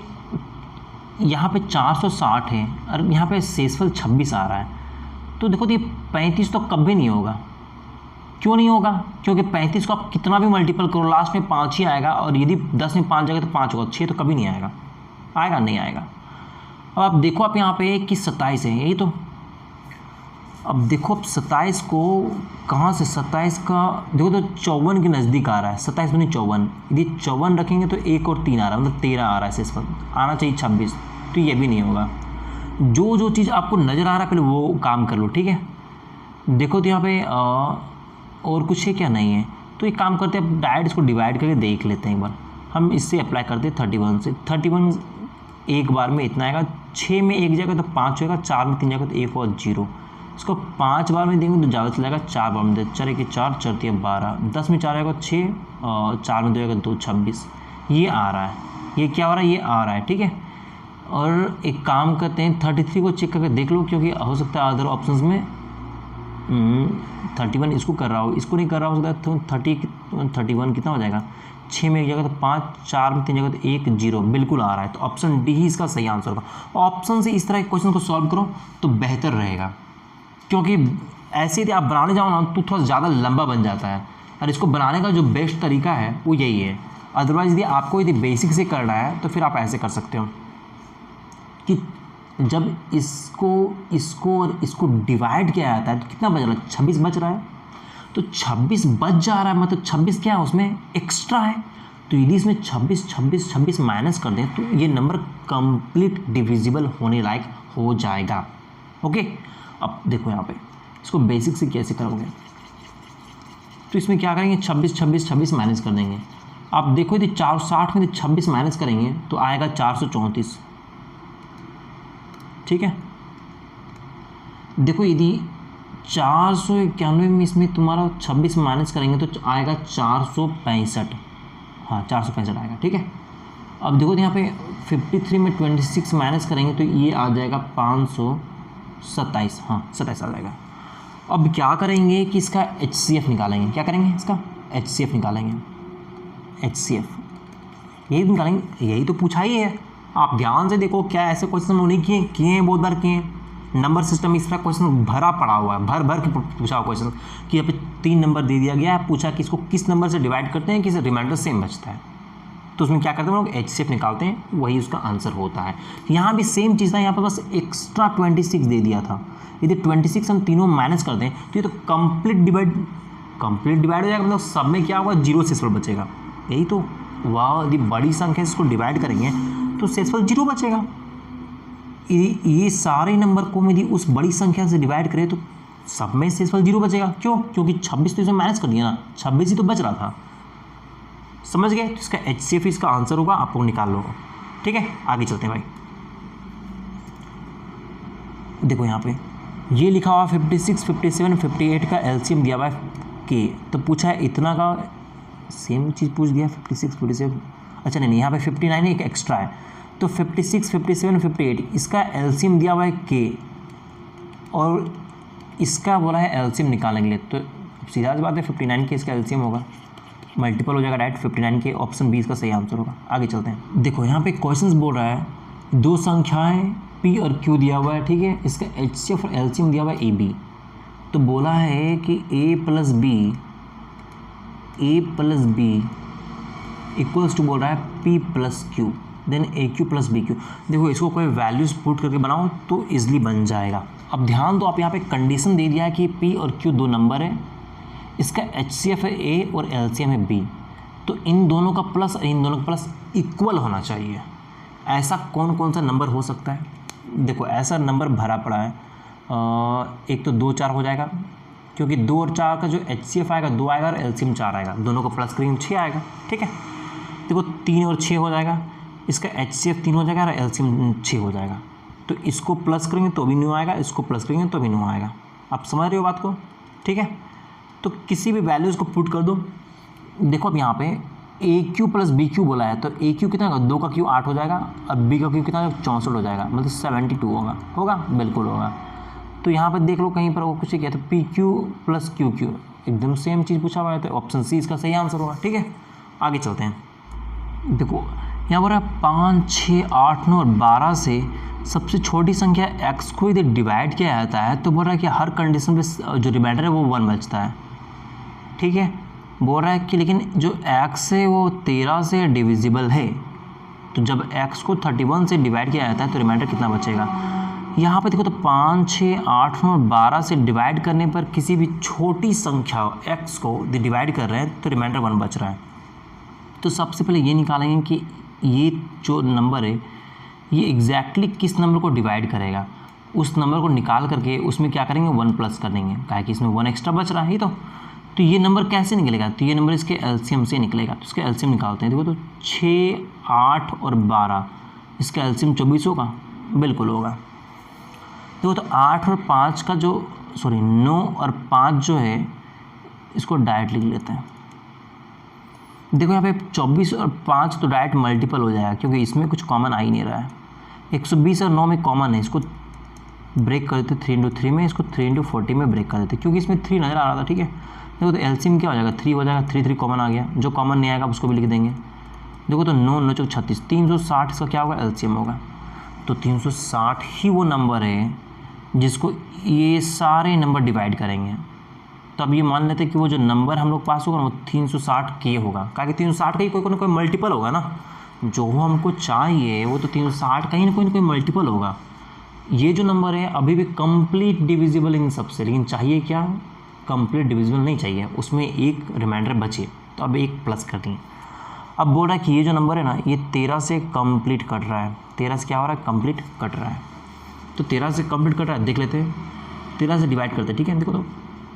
460 है और यहाँ पे शेषफल 26 आ रहा है, तो देखो ये 35 तो कभी नहीं होगा। क्यों नहीं होगा, क्योंकि 35 को आप कितना भी मल्टीपल करो लास्ट में 5 ही आएगा, और यदि 10 में 5 जाएगा तो 5 होगा, 6 तो कभी नहीं आएगा। आएगा, नहीं आएगा। अब आप देखो आप यहाँ पे कि 27 है, यही तो। अब देखो अब 27 को कहाँ से, 27 का देखो तो 54 के नज़दीक आ रहा है, 27 बनी 54, यदि 54 रखेंगे तो 1 और 3 आ रहा है, मतलब 13 आ रहा है शेषफल, आना चाहिए 26, तो ये भी नहीं होगा। जो चीज़ आपको नज़र आ रहा है पहले वो काम कर लो, ठीक है। देखो तो यहाँ पे और कुछ है क्या, नहीं है। तो एक काम करते हैं, डायरेक्ट इसको डिवाइड करके देख लेते हैं एक बार। हम इससे अप्लाई करते हैं 31 से। 31 एक बार में इतना आएगा, 6 में 1 जाएगा तो 5 होगा, 4 में 3 जाएगा तो 1 और 0। इसको 5 बार में देंगे तो ज़्यादा चलेगा, 4 बार में दे, 4 के 4, 4 दिया 12, 10 में 4 आएगा 6, 4 में 2 आएगा 2, 26। ये आ रहा है, ये क्या हो रहा है, ये आ रहा है, ठीक है। और एक काम करते हैं 33 को चेक करके देख लो, क्योंकि हो सकता है अदर ऑप्शंस में 31 इसको कर रहा हो, इसको नहीं कर रहा हो सकता है। तो 31 कितना हो जाएगा, 6 में 1 जगह तो 5, 4 में 3 जगह तो 1, 0 बिल्कुल आ रहा है। तो ऑप्शन डी ही इसका सही आंसर होगा। ऑप्शन से इस तरह के क्वेश्चन को सॉल्व करो तो बेहतर रहेगा, क्योंकि ऐसे यदि आप बनाने जाओ ना तो थोड़ा ज़्यादा लंबा बन जाता है, और इसको बनाने का जो बेस्ट तरीका है वो यही है। अदरवाइज यदि आपको यदि बेसिक से करना है तो फिर आप ऐसे कर सकते हो कि जब इसको और इसको डिवाइड किया जाता है तो कितना बच रहा है, 26 बच रहा है। तो 26 बच जा रहा है, मतलब 26 क्या है उसमें एक्स्ट्रा है। तो यदि इसमें 26 माइनस कर दें तो ये नंबर कंप्लीट डिविजिबल होने लायक हो जाएगा। ओके, अब देखो यहाँ पे इसको बेसिक से कैसे करोगे, तो इसमें क्या करेंगे, 26 माइनस कर देंगे। आप देखो यदि 460 में 26 माइनस करेंगे तो आएगा 434, ठीक है। देखो यदि 491 में इसमें तुम्हारा 26 माइनस करेंगे तो आएगा 465, हाँ 465 आएगा, ठीक है। अब देखो यहाँ पे 53 में 26 माइनस करेंगे तो ये आ जाएगा 527, हाँ 27 आ जाएगा। अब क्या करेंगे कि इसका HCF निकालेंगे। क्या करेंगे, इसका HCF निकालेंगे। HCF यही निकालेंगे, यही तो पूछा ही है। आप ध्यान से देखो, क्या ऐसे क्वेश्चन उन्हें किए हैं, बहुत बार किए हैं। नंबर सिस्टम इस तरह क्वेश्चन भरा पड़ा हुआ है, भर के पूछा हुआ क्वेश्चन कि यहाँ पे 3 नंबर दे दिया गया है, पूछा कि इसको किस नंबर से डिवाइड करते हैं कि रिमाइंडर सेम बचता है। तो उसमें क्या करते हैं हम लोग, HCF निकालते हैं, वही उसका आंसर होता है। यहाँ भी सेम चीज़ था, यहाँ पर बस एक्स्ट्रा 26 दे दिया था। यदि 26 हम तीनों माइनस कर दें तो ये तो कंप्लीट डिवाइड हो जाएगा, मतलब सब में क्या होगा, 0 शेषफल बचेगा। यही तो, वाह, यदि बड़ी संख्या से इसको डिवाइड करेंगे तो शेषफल 0 बचेगा। ये सारे नंबर को यदि उस बड़ी संख्या से डिवाइड करें तो सब में शेषफल 0 बचेगा। क्यों, क्योंकि 26 तो इसमें माइनस कर दिया ना, 26 ही तो बच रहा था। समझ गए, तो इसका HCF इसका आंसर होगा, आप लोग निकाल लो, ठीक है। आगे चलते हैं भाई। देखो यहाँ पे ये लिखा हुआ 56, 57, 58 का LCM दिया हुआ है K। तो पूछा है इतना का, सेम चीज़ पूछ दिया 56, 57, अच्छा नहीं, यहाँ पे 59 एक एक्स्ट्रा है। तो 56, 57, 58 इसका LCM दिया हुआ है K, और इसका बोला है LCM निकालने के लिए। तो सीधा सी बात है 59 के इसका LCM होगा, मल्टीपल हो जाएगा डायरेक्ट 59 के। ऑप्शन बी इसका सही आंसर होगा। आगे चलते हैं। देखो यहाँ पे क्वेश्चंस बोल रहा है 2 संख्याएं P और Q दिया हुआ है, ठीक है। इसका HCF और LCM दिया हुआ है AB। तो बोला है कि A plus B equals to बोल रहा है P plus Q, then AQ plus BQ। देखो इसको कोई वैल्यूज पुट करके बनाओ तो ईजिली बन जाएगा। अब ध्यान दो, आप यहाँ पे कंडीशन दे दिया है कि P और Q 2 नंबर है, इसका HCF है A और LCM है B। तो इन दोनों का प्लस और इन दोनों का प्लस इक्वल होना चाहिए। ऐसा कौन कौन सा नंबर हो सकता है, देखो ऐसा नंबर भरा पड़ा है। एक तो 2, 4 हो जाएगा, क्योंकि 2 और 4 का जो HCF आएगा 2 आएगा और LCM 4 आएगा, दोनों को प्लस करेंगे 6 आएगा, ठीक है। देखो 3 और 6 हो जाएगा, इसका HCF 3 हो जाएगा और LCM 6 हो जाएगा। तो इसको प्लस करेंगे तो भी 9 आएगा, इसको प्लस करेंगे तो भी 9 आएगा। आप समझ रहे हो बात को, ठीक है। तो किसी भी वैल्यूज़ को पुट कर दो। देखो अब यहाँ पे AQ प्लस BQ बोला है, तो AQ कितना होगा, 2 का Q 8 हो जाएगा, और B का Q कितना 64 हो जाएगा, मतलब 72 होगा, बिल्कुल होगा। तो यहाँ पे देख लो कहीं पर वो कुछ किया, तो PQ प्लस QQ एकदम सेम चीज़ पूछा हुआ है, तो ऑप्शन सी इसका सही आंसर होगा, ठीक है। आगे चलते हैं। देखो यहाँ पर 5, 6, 8, 9 और 12 से सबसे छोटी संख्या x को यदि डिवाइड किया जाता है तो बोल रहा है कि हर कंडीशन पे जो रिमाइंडर है वो 1 बचता है, ठीक है। बोल रहा है कि लेकिन जो x है वो 13 से डिविजिबल है, तो जब x को 31 से डिवाइड किया जाता है तो रिमाइंडर कितना बचेगा। यहाँ पे देखो तो 5, 6, 8, 9 और 12 से डिवाइड करने पर किसी भी छोटी संख्या x को डिवाइड कर रहे हैं तो रिमाइंडर 1 बच रहा है। तो सबसे पहले ये निकालेंगे कि ये जो नंबर है ये एग्जैक्टली किस नंबर को डिवाइड करेगा। उस नंबर को निकाल करके उसमें क्या करेंगे 1 प्लस कर देंगे, क्या है कि इसमें 1 एक्स्ट्रा बच रहा है ही तो ये नंबर कैसे निकलेगा, तो ये नंबर इसके एलसीएम से निकलेगा। तो इसके एलसीएम निकालते हैं। देखो तो 6, 8 और 12, इसका एलसीएम 24 होगा, बिल्कुल होगा। देखो तो 8 और 5 का जो 9 और 5 जो है इसको डायरेक्ट लिख लेते हैं। देखो यहाँ पे 24 और 5 तो डायरेक्ट मल्टीपल हो जाएगा क्योंकि इसमें कुछ कॉमन आ ही नहीं रहा है। 120 और 9 में कॉमन है, इसको ब्रेक कर देते 3 × 3 में, इसको 3 × 40 में ब्रेक कर देते क्योंकि इसमें 3 नज़र आ रहा था। ठीक है, देखो तो एलसीएम क्या हो जाएगा 3 हो जाएगा, 3 कॉमन आ गया, जो कॉमन नहीं आएगा उसको भी लिख देंगे। देखो तो 9 9 36 360 इसका क्या होगा एलसीएम होगा। तो 360 ही वो नंबर है जिसको ये सारे नंबर डिवाइड करेंगे। तो अब ये मान लेते हैं कि वो जो नंबर हम लोग पास होगा ना वो 360 के होगा, क्या कि 360 का ही कोई ना कोई मल्टीपल होगा ना, जो हमको चाहिए वो तो 360 का ही ना कोई मल्टीपल होगा। ये जो नंबर है अभी भी कंप्लीट डिविजिबल इन सबसे, लेकिन चाहिए क्या, कंप्लीट डिविजिबल नहीं चाहिए, उसमें एक रिमाइंडर बचे, तो अब एक प्लस कर दिए। अब बोल रहा है कि ये जो नंबर है ना ये 13 से कंप्लीट कट रहा है, 13 से क्या हो रहा है कंप्लीट कट रहा है। तो 13 से कंप्लीट कट रहा है, देख लेते हैं 13 से डिवाइड करते हैं। ठीक है, देखो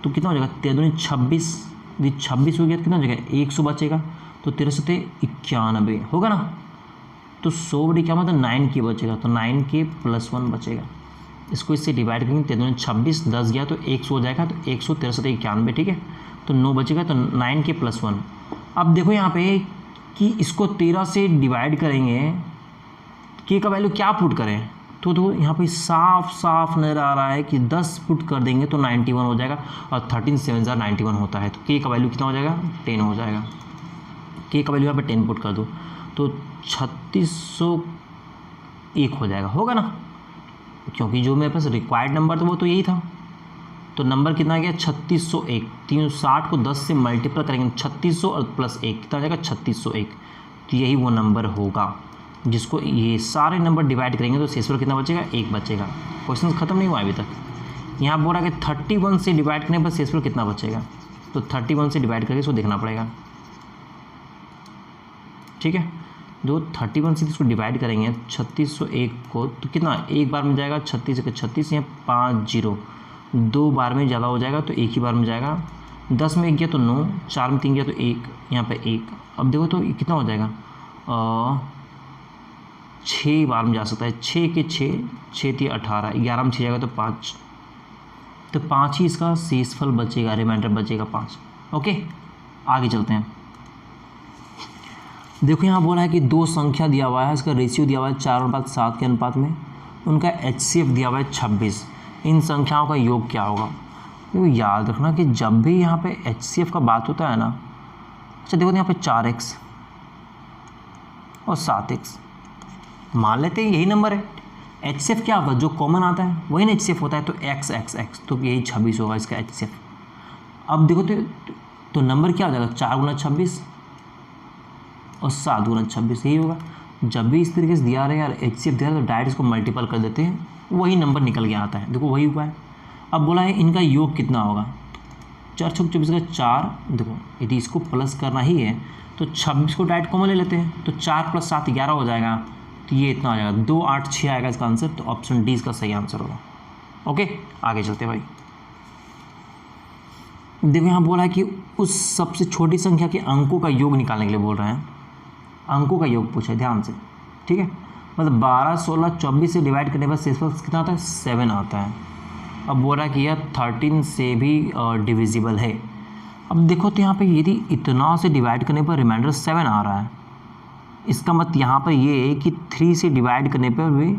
तो कितना हो जाएगा 13 × 26, यदि 26 हो गया तो कितना हो जाएगा 100 बचेगा, तो 13 से 91 होगा ना। तो 100 बड़ी क्या मतलब 9 के बचेगा, तो 9 के + 1 बचेगा। इसको इससे डिवाइड करेंगे, 13 × 26 10 गया तो 100 हो जाएगा, तो 100 13 से 91। ठीक है, तो 9 बचेगा, तो 9 के + 1। अब देखो यहाँ पे कि इसको 13 से डिवाइड करेंगे, के का वैल्यू क्या पुट करें, तो यहाँ पे साफ साफ नज़र आ रहा है कि 10 पुट कर देंगे तो 91 हो जाएगा, और 13 7 91 होता है। तो के का वैल्यू कितना हो जाएगा 10 हो जाएगा। के का वैल्यू यहाँ पे 10 पुट कर दो तो 3601 हो जाएगा, होगा ना, क्योंकि जो मेरे पास रिक्वायर्ड नंबर था वो तो यही था। तो नंबर कितना आ गया 3601। 360 को 10 से मल्टीप्लाई करेंगे 3600 और +1 कितना हो जाएगा 3601। तो यही वो नंबर होगा जिसको ये सारे नंबर डिवाइड करेंगे तो शेषफल कितना बचेगा 1 बचेगा। क्वेश्चन खत्म नहीं हुआ अभी तक। यहाँ बोल रहा है कि 31 से डिवाइड करने पर शेषफल कितना बचेगा, तो 31 से डिवाइड करके इसको देखना पड़ेगा। ठीक है, जो 31 से इसको डिवाइड करेंगे 3601 को तो कितना एक बार में जाएगा 36 के 36 यहाँ 5 0, 2 बार में ज़्यादा हो जाएगा तो एक ही बार में जाएगा। 10 में 1 गया तो 9, 4 में 3 गया तो 1, यहाँ पे 1। अब देखो तो कितना हो जाएगा 6 बार में जा सकता है, 6 के 6 6 × 18, 11 में 6 जाएगा तो 5, तो 5 ही इसका शेषफल बचेगा, रिमाइंडर बचेगा 5। ओके, आगे चलते हैं। देखो यहाँ बोला है कि 2 संख्या दिया हुआ है, इसका रेशियो दिया हुआ है 4:7 के अनुपात में, उनका HCF दिया हुआ है 26। इन संख्याओं का योग क्या होगा। देखो याद रखना कि जब भी यहाँ पे HCF का बात होता है ना, अच्छा देखो यहाँ पे 4x और 7x मान लेते हैं यही नंबर है। HCF क्या होगा, जो कॉमन आता है वही ना HCF होता है, तो x x x, तो यही 26 होगा इसका HCF। अब देखो तो नंबर क्या हो जाएगा 4 × 26 और 7 × 26 यही होगा। जब भी इस तरीके से दिया रहे यार HCF दिया रहा तो डायरेक्ट इसको मल्टीपल कर देते हैं, वही नंबर निकल के आता है। देखो वही हुआ है। अब बोला है इनका योग कितना होगा, 4 × 26 का 4। देखो यदि इसको प्लस करना ही है तो 26 को डायरेक्ट कॉमन ले लेते हैं, तो 4 + 7 11 हो जाएगा, तो ये इतना आ जाएगा 2 8 6 आएगा इसका आंसर। तो ऑप्शन डी इसका सही आंसर होगा। ओके, आगे चलते हैं भाई। देखो यहाँ बोला है कि उस सबसे छोटी संख्या के अंकों का योग निकालने के लिए बोल रहे हैं। अंकों का योग पूछा है ध्यान से, ठीक है। मतलब 12 16 24 से डिवाइड करने पर शेषफल कितना आता है 7 आता है। अब बोल रहा है कि यह 13 से भी डिविजिबल है। अब देखो तो यहाँ पे यदि इतना से डिवाइड करने पर रिमाइंडर 7 आ रहा है, इसका मतलब यहाँ पर ये है कि 3 से डिवाइड करने पर भी,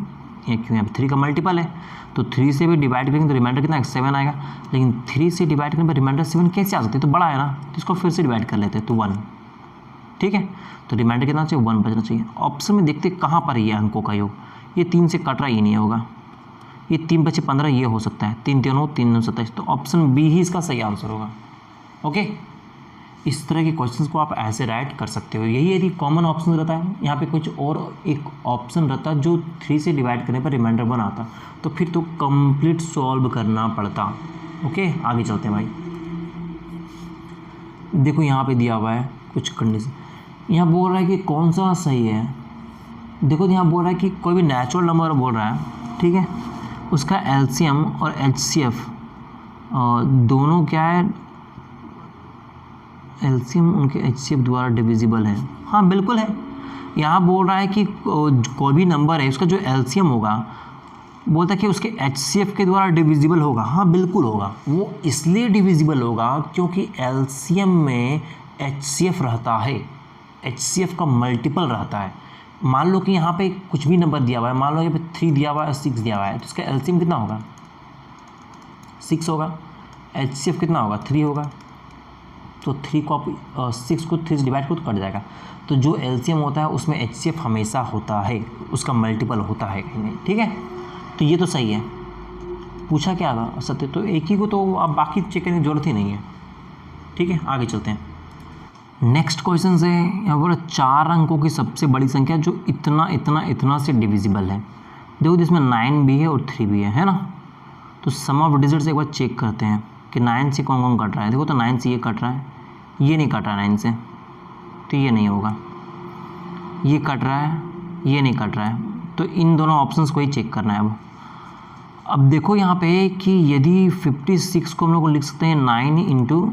क्यों यहाँ पर 3 का मल्टीपल है तो 3 से भी डिवाइड करेंगे तो रिमाइंडर कितना 7 आएगा। लेकिन 3 से डिवाइड करने पर रिमाइंडर 7 कैसे आ सकते हैं, तो बड़ा है ना, तो इसको फिर से डिवाइड कर लेते हैं तो 1। ठीक है, तो रिमाइंडर कितना चाहिए 1 बचना चाहिए। ऑप्शन में देखते कहाँ पर ये अंकों का योग, ये 3 से कट रहा ही नहीं होगा, ये 3 बचे 15 ये हो सकता है, 3 3 9 3 9 27, तो ऑप्शन बी ही इसका सही आंसर होगा। ओके, इस तरह के क्वेश्चंस को आप ऐसे राइट कर सकते हो। यही यदि कॉमन ऑप्शन रहता है, यहाँ पे कुछ और एक ऑप्शन रहता जो 3 से डिवाइड करने पर रिमाइंडर 1 आता, तो फिर तो कंप्लीट सॉल्व करना पड़ता। ओके, आगे चलते हैं भाई। देखो यहाँ पे दिया हुआ है कुछ कंडीशन, यहाँ बोल रहा है कि कौन सा सही है। देखो यहाँ बोल रहा है कि कोई भी नेचुरल नंबर बोल रहा है, ठीक है, उसका एलसीएम और एचसीएफ दोनों क्या है, एलसीएम उनके एचसीएफ द्वारा डिविजिबल है। हाँ बिल्कुल है, यहाँ बोल रहा है कि कोई भी नंबर है उसका जो एलसीएम होगा, बोलता है कि उसके एचसीएफ के द्वारा डिविजिबल होगा। हाँ बिल्कुल होगा, वो इसलिए डिविजिबल होगा क्योंकि एलसीएम में एचसीएफ रहता है, एचसीएफ का मल्टीपल रहता है। मान लो कि यहाँ पे कुछ भी नंबर दिया हुआ है, मान लो यहाँ पे 3 दिया हुआ है, 6 दिया हुआ है, तो इसका एलसीएम कितना होगा, 6 होगा। एचसीएफ कितना होगा, 3 होगा। तो 3 को 6 को 3 से डिवाइड करो तो कट जाएगा। तो जो एलसीएम होता है उसमें एचसीएफ हमेशा होता है, उसका मल्टीपल होता है कहीं नहीं, ठीक है। तो ये तो सही है। पूछा क्या था सत्य, तो एक ही को तो आप बाकी चेक करने की जरूरत ही नहीं है, ठीक है। आगे चलते हैं। नेक्स्ट क्वेश्चन है यहाँ पर 4 अंकों की सबसे बड़ी संख्या जो इतना इतना इतना से डिविजिबल है। देखो जिसमें 9 भी है और 3 भी है ना। तो सम ऑफ डिजिट्स एक बार चेक करते हैं कि 9 से कौन कौन कट रहा है। देखो तो 9 से ये कट रहा है, ये नहीं कट रहा है 9 से, तो ये नहीं होगा। ये कट रहा है, ये नहीं कट रहा है, तो इन दोनों ऑप्शंस को ही चेक करना है। अब देखो यहाँ पे कि यदि 56 को हम लोग लिख सकते हैं 9 इंटू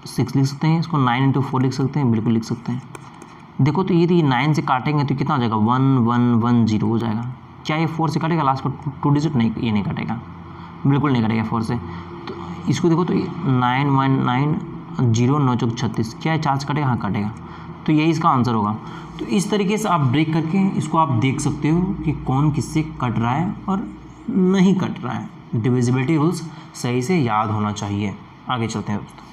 6 लिख सकते हैं, इसको 9 इंटू 4 लिख सकते हैं, बिल्कुल लिख सकते हैं। देखो तो ये 9 से काटेंगे तो कितना हो जाएगा, 1 1 1 0 हो जाएगा। क्या ये 4 से कटेगा लास्ट पर 2 डिजिट, नहीं ये नहीं कटेगा, बिल्कुल नहीं कटेगा 4 से। तो इसको देखो तो 9 1 9 0 9 चौक 36, क्या है 4 से कटेगा, हाँ कटेगा। तो यही इसका आंसर होगा। तो इस तरीके से आप ब्रेक करके इसको आप देख सकते हो कि कौन किससे कट रहा है और नहीं कट रहा है। डिविजिबिलिटी रूल्स सही से याद होना चाहिए। आगे चलते हैं दोस्तों।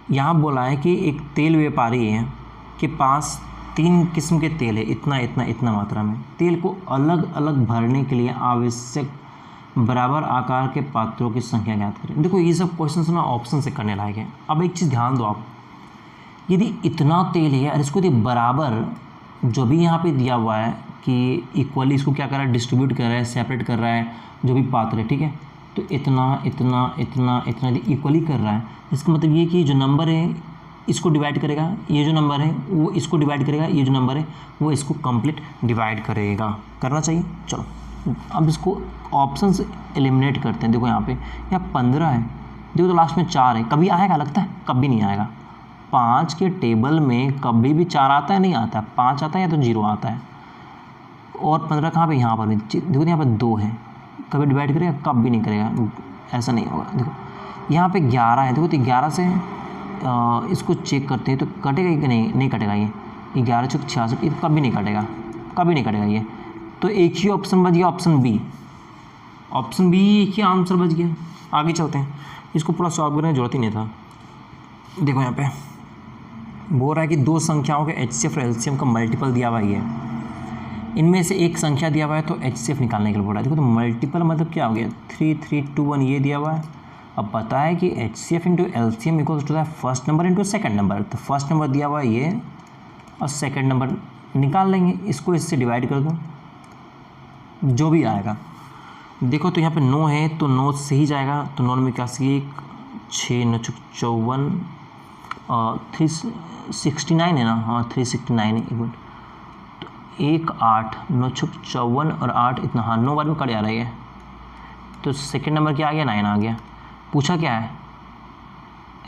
यहाँ बोला है कि एक तेल व्यापारी है के पास 3 किस्म के तेल है, इतना इतना इतना मात्रा में। तेल को अलग अलग भरने के लिए आवश्यक बराबर आकार के पात्रों की संख्या ज्ञात करें। देखो ये सब क्वेश्चन ना ऑप्शन से करने लायक है। अब एक चीज़ ध्यान दो आप, यदि इतना तेल है और इसको यदि बराबर जो भी यहाँ पे दिया हुआ है कि इक्वली इसको क्या कर रहा है, डिस्ट्रीब्यूट कर रहा है, सेपरेट कर रहा है जो भी पात्र है, ठीक है। तो इतना इतना इतना इतना इक्वली कर रहा है, इसका मतलब ये कि जो नंबर है इसको डिवाइड करेगा, ये जो नंबर है वो इसको डिवाइड करेगा, ये जो नंबर है वो इसको कंप्लीट डिवाइड करेगा, करना चाहिए। चलो अब इसको ऑप्शन से एलिमिनेट करते हैं। देखो यहाँ पे यहाँ 15 है, देखो तो लास्ट में 4 है, कभी आएगा, लगता है कभी नहीं आएगा। 5 के टेबल में कभी भी 4 आता है, नहीं आता है, 5 आता है या तो 0 आता है। और 15 कहाँ पे, यहाँ पर भी देखो यहाँ पर 2 है, कभी डिवाइड करेगा, कभी नहीं करेगा, ऐसा नहीं होगा। देखो यहाँ पे 11 है, देखो तो 11 से इसको चेक करते हैं तो कटेगा कि नहीं, नहीं कटेगा। ये 11 चौक 66, ये कभी नहीं कटेगा, कभी नहीं कटेगा ये। तो एक ही ऑप्शन बच गया, ऑप्शन बी। ऑप्शन बी एक ही आंसर बच गया। आगे चलते हैं, इसको पूरा सॉल्व करने की जरूरत ही नहीं था। देखो यहाँ पे बोल रहा है कि 2 संख्याओं के एचसीएफ और एलसीएम का मल्टीपल दिया हुआ है। इनमें से एक संख्या दिया हुआ है तो एचसीएफ निकालने के लिए बोल रहा है। देखो तो मल्टीपल मतलब क्या हो गया, 3 3 2 1 ये दिया हुआ है। अब पता है कि HCF into LCM equals to the first number into second number. तो फर्स्ट नंबर दिया हुआ है ये और सेकंड नंबर निकाल लेंगे, इसको इससे डिवाइड कर दो, जो भी आएगा। देखो तो यहाँ पे 9 है तो 9 से ही जाएगा, तो 9 में क्या 6 9 54 369 है ना, हाँ 369 है। एक मिनट, तो 1 8 9 54 और 8 इतना, हाँ 9 बार में कट जा रही है। तो सेकंड नंबर क्या आ गया, 9 आ गया। पूछा क्या है,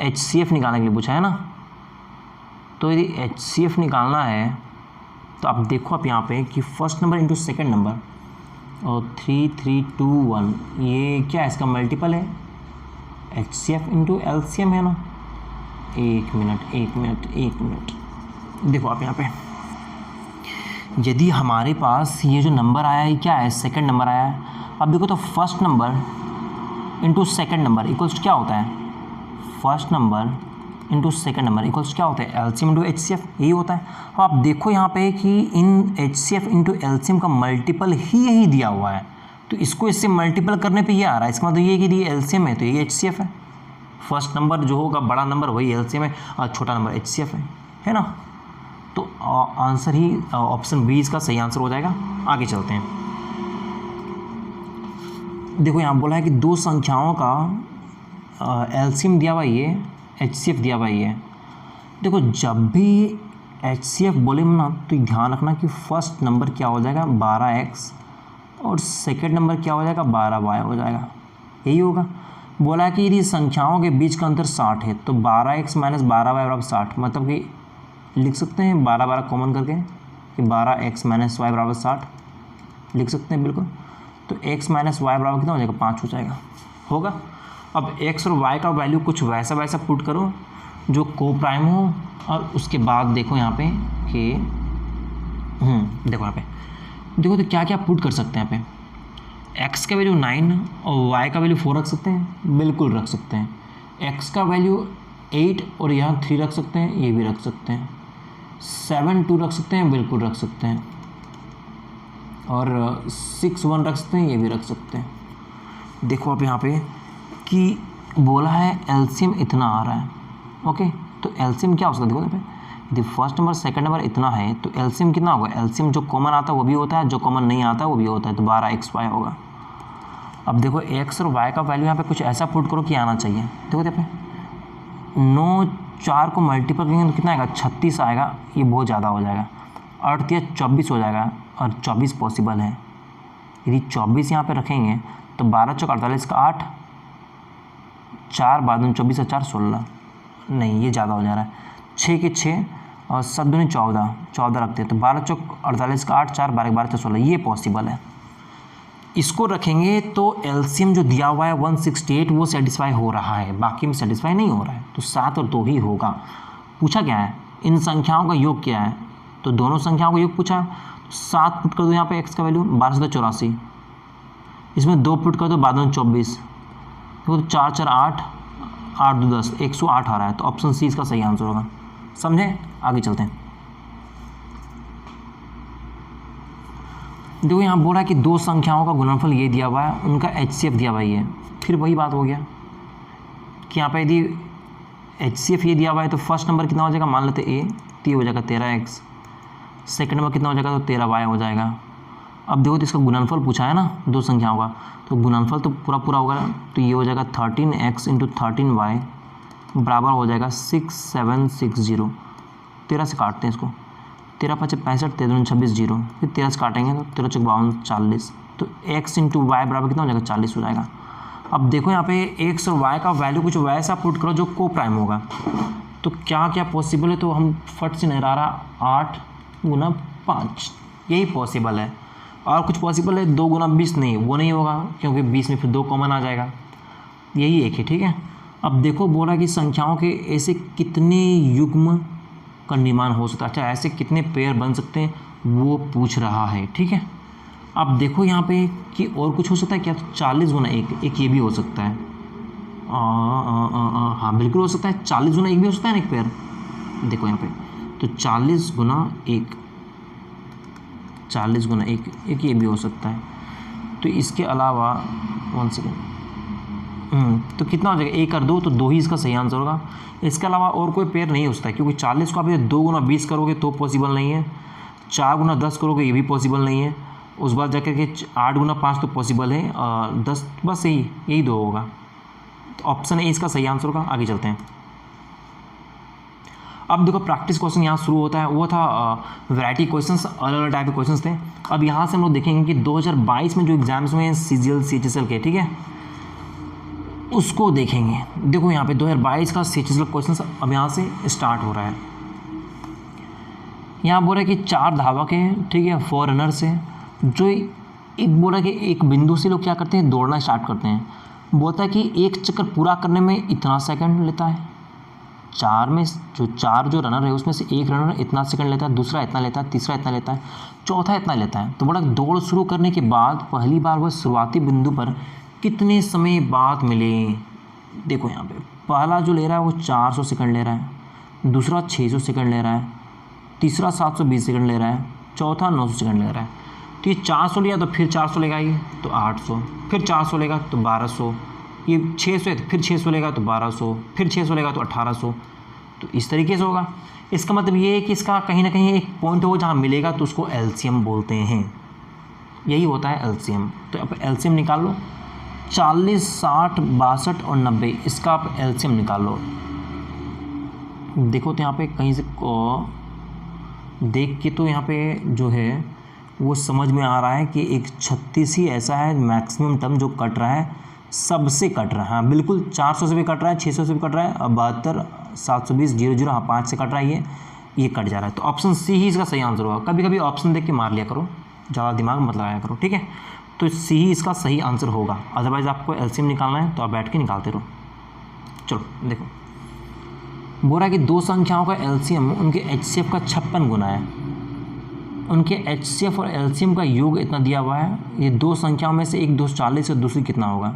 एचसीएफ निकालने के लिए पूछा है ना। तो यदि एचसीएफ निकालना है तो आप देखो आप यहाँ पे कि first number into second number और 3 3 2 1 ये क्या है, इसका मल्टीपल है, एचसीएफ इंटू एलसीएम है ना। एक मिनट देखो आप यहाँ पे, यदि हमारे पास ये जो नंबर आया है क्या है, सेकंड नंबर आया है। अब देखो तो first number into second number equals क्या होता है, first number into second number equals क्या होता है, एलसीएम इंटू एचसीएफ, यही होता है। अब आप देखो यहाँ पे कि इन एचसीएफ इंटू एलसीएम का मल्टीपल ही यही दिया हुआ है, तो इसको इससे मल्टीपल करने पे ये आ रहा है। इसका मतलब ये कि ये एलसीएम है तो ये एचसीएफ है। फर्स्ट नंबर जो होगा बड़ा नंबर वही एलसीएम है और छोटा नंबर एचसीएफ है ना। तो आंसर ही ऑप्शन बी इसका सही आंसर हो जाएगा। आगे चलते हैं। देखो यहाँ बोला है कि 2 संख्याओं का एलसीएम दिया हुआ ये, एचसीएफ दिया हुआ ये। देखो जब भी एचसीएफ बोले ना तो ध्यान रखना कि फर्स्ट नंबर क्या हो जाएगा, 12x और सेकेंड नंबर क्या हो जाएगा 12y हो जाएगा, यही होगा। बोला है कि यदि संख्याओं के बीच का अंतर 60 है तो 12x माइनस 12y बराबर 60, मतलब कि लिख सकते हैं 12 कॉमन करके कि 12x माइनस y बराबर 60 लिख सकते हैं बिल्कुल। तो x माइनस वाई बराबर कितना हो जाएगा 5 हो जाएगा, होगा। अब x और y का वैल्यू कुछ वैसा वैसा पुट करो जो को प्राइम हो, और उसके बाद देखो यहाँ पे कि देखो यहाँ पे देखो तो क्या क्या पुट कर सकते हैं यहाँ पे। x का वैल्यू 9 और y का वैल्यू 4 रख सकते हैं, बिल्कुल रख सकते हैं। x का वैल्यू 8 और यहाँ 3 रख सकते हैं, ये भी रख सकते हैं। 7 2 रख सकते हैं, बिल्कुल रख सकते हैं। और 6 1 रख सकते हैं, ये भी रख सकते हैं। देखो आप यहाँ पे कि बोला है एलसीएम इतना आ रहा है, ओके। तो एलसीएम क्या हो सकता है, देखो यहाँ पे यदि फर्स्ट नंबर सेकंड नंबर इतना है तो एलसीएम कितना होगा। एलसीएम जो कॉमन आता है वो भी होता है, जो कॉमन नहीं आता है वो भी होता है, तो 12xy होगा। अब देखो x और y का वैल्यू यहाँ पे कुछ ऐसा पुट करो कि आना चाहिए। देखो यहाँ पे 9 4 को मल्टीपल करेंगे तो कितना आएगा 36 आएगा, ये बहुत ज़्यादा हो जाएगा। 8 या 24 हो जाएगा, और 24 पॉसिबल है। यदि 24 यहाँ पे रखेंगे तो 12 चौक 48 का 8, 4 बाद 24 से 4 16, नहीं ये ज़्यादा हो जा रहा है। 6 के 6 और 7 दूनी 14 रखते हैं, तो 12 चौक 48 का 8, 4 12 12 16, ये पॉसिबल है। इसको रखेंगे तो एलसीएम जो दिया हुआ है 168 वो सेटिस्फाई हो रहा है, बाकी में सेटिस्फाई नहीं हो रहा है, तो 7 और 2 ही होगा। पूछा क्या है, इन संख्याओं का योग क्या है, तो दोनों संख्याओं का योग पूछा। 7 पुट कर दो यहाँ पे x का वैल्यू 12 84, इसमें 2 पुट कर दो 12 24, देखो तो 4 4 8 8 2 10 108 आ रहा है, तो ऑप्शन सी इसका सही आंसर होगा। समझे, आगे चलते हैं। देखो यहाँ बोला कि दो संख्याओं का गुणनफल ये दिया हुआ है, उनका HCF दिया हुआ है। फिर वही बात हो गया कि यहाँ पे यदि HCF ये दिया हुआ है तो फर्स्ट नंबर कितना हो जाएगा, मान लेते a, तो ये हो जाएगा 13x। सेकंड नंबर कितना हो जाएगा, तो 13y हो जाएगा। अब देखो तो इसका गुणनफल पूछा है ना दो संख्याओं का, तो गुणनफल तो पूरा होगा, तो ये हो जाएगा 13x इंटू 13y बराबर हो जाएगा 6760। 13 से काटते हैं इसको, 13 5 65, 13 26 0, फिर 13 से काटेंगे तो 13 चौक 52 40, तो x इंटू वाई बराबर कितना हो जाएगा 40 हो जाएगा। अब देखो यहाँ पे x और y का वैल्यू कुछ वैसा पुट करो जो को प्राइम होगा, तो क्या क्या पॉसिबल है, तो हम फट से नहीं रहा 8 गुना 5 यही पॉसिबल है, और कुछ पॉसिबल है 2 गुना 20 नहीं, वो नहीं होगा क्योंकि 20 में फिर 2 कॉमन आ जाएगा, यही एक है, ठीक है। अब देखो बोला कि संख्याओं के ऐसे कितने युग्म का निर्माण हो सकता है, अच्छा ऐसे कितने पेयर बन सकते हैं वो पूछ रहा है, ठीक है। अब देखो यहाँ पे कि और कुछ हो सकता है क्या, तो 40 गुना 1 ये भी हो सकता है, हाँ बिल्कुल हो सकता है, 40 गुना 1 भी हो सकता है ना एक पेयर। देखो यहाँ पे तो 40 गुना 1 एक ये भी हो सकता है। तो इसके अलावा 1 सेकेंड, तो कितना हो जाएगा 1 और 2, तो 2 ही इसका सही आंसर होगा। इसके अलावा और कोई पेयर नहीं हो सकता, क्योंकि 40 को आप 2 गुना 20 करोगे तो पॉसिबल नहीं है, 4 गुना 10 करोगे ये भी पॉसिबल नहीं है, उस बार जाकर के 8 गुना 5 तो पॉसिबल है, 10 बस यही 2 होगा, तो ऑप्शन ए इसका सही आंसर होगा। आगे चलते हैं। अब देखो प्रैक्टिस क्वेश्चन यहाँ शुरू होता है, वो था वैरायटी क्वेश्चंस, अलग अलग टाइप के क्वेश्चंस थे। अब यहाँ से हम लोग देखेंगे कि 2022 में जो एग्जाम्स हुए हैं CGL CHSL के, ठीक है, उसको देखेंगे। देखो यहाँ पे 2022 का CHSL क्वेश्चन अब यहाँ से स्टार्ट हो रहा है। यहाँ बोल रहा है कि 4 धावक हैं, ठीक है, 4 रनर्स हैं, जो एक बोल रहा है कि एक बिंदु से लोग क्या करते हैं, दौड़ना स्टार्ट करते हैं। बोलता है कि एक चक्कर पूरा करने में इतना सेकंड लेता है, 4 में जो 4 जो रनर है उसमें से एक रनर इतना सेकंड लेता है, दूसरा इतना लेता है, तीसरा इतना लेता है, चौथा इतना लेता है। तो बोला दौड़ शुरू करने के बाद पहली बार वह शुरुआती बिंदु पर कितने समय बाद मिले। देखो यहाँ पे पहला जो ले रहा है वो 400 सेकंड ले रहा है, दूसरा 600 सेकंड ले रहा है, तीसरा 720 सेकंड ले रहा है, चौथा 900 सेकंड ले रहा है। तो ये 400 लिया तो फिर 400 लेगा, ये तो 800, फिर 400 लेगा तो 1200, ये 600 है तो फिर 600 लेगा तो 1200, फिर 600 लेगा तो 1800। तो इस तरीके से होगा। इसका मतलब ये है कि इसका कहीं ना कहीं एक पॉइंट हो जहाँ मिलेगा तो उसको एलसीएम बोलते हैं, यही होता है एलसीएम। तो आप एलसीएम निकाल लो, 40 60 62 और 90, इसका आप एलसीएम निकाल लो। देखो तो यहाँ पे कहीं से देख के तो यहाँ पे जो है वो समझ में आ रहा है कि एक 36 ही ऐसा है मैक्सिमम टर्म जो कट रहा है, सबसे कट रहा है। हाँ बिल्कुल, 400 से भी कट रहा है, 600 से भी कट रहा है, और 72 720 00 हाँ 5 से कट रहा है, ये कट जा रहा है। तो ऑप्शन सी ही इसका सही आंसर होगा। कभी कभी ऑप्शन देख के मार लिया करो, ज़्यादा दिमाग मत लगाया करो, ठीक है। तो सी ही इसका सही आंसर होगा। अदरवाइज आपको एलसीएम निकालना है तो आप बैठ के निकालते रहो। चलो देखो, बोल रहा है कि दो संख्याओं का एलसीएम उनके एचसीएफ का 56 गुना है। उनके एचसीएफ और एलसीएम का योग इतना दिया हुआ है। ये दो संख्याओं में से एक 240 और दूसरी कितना होगा।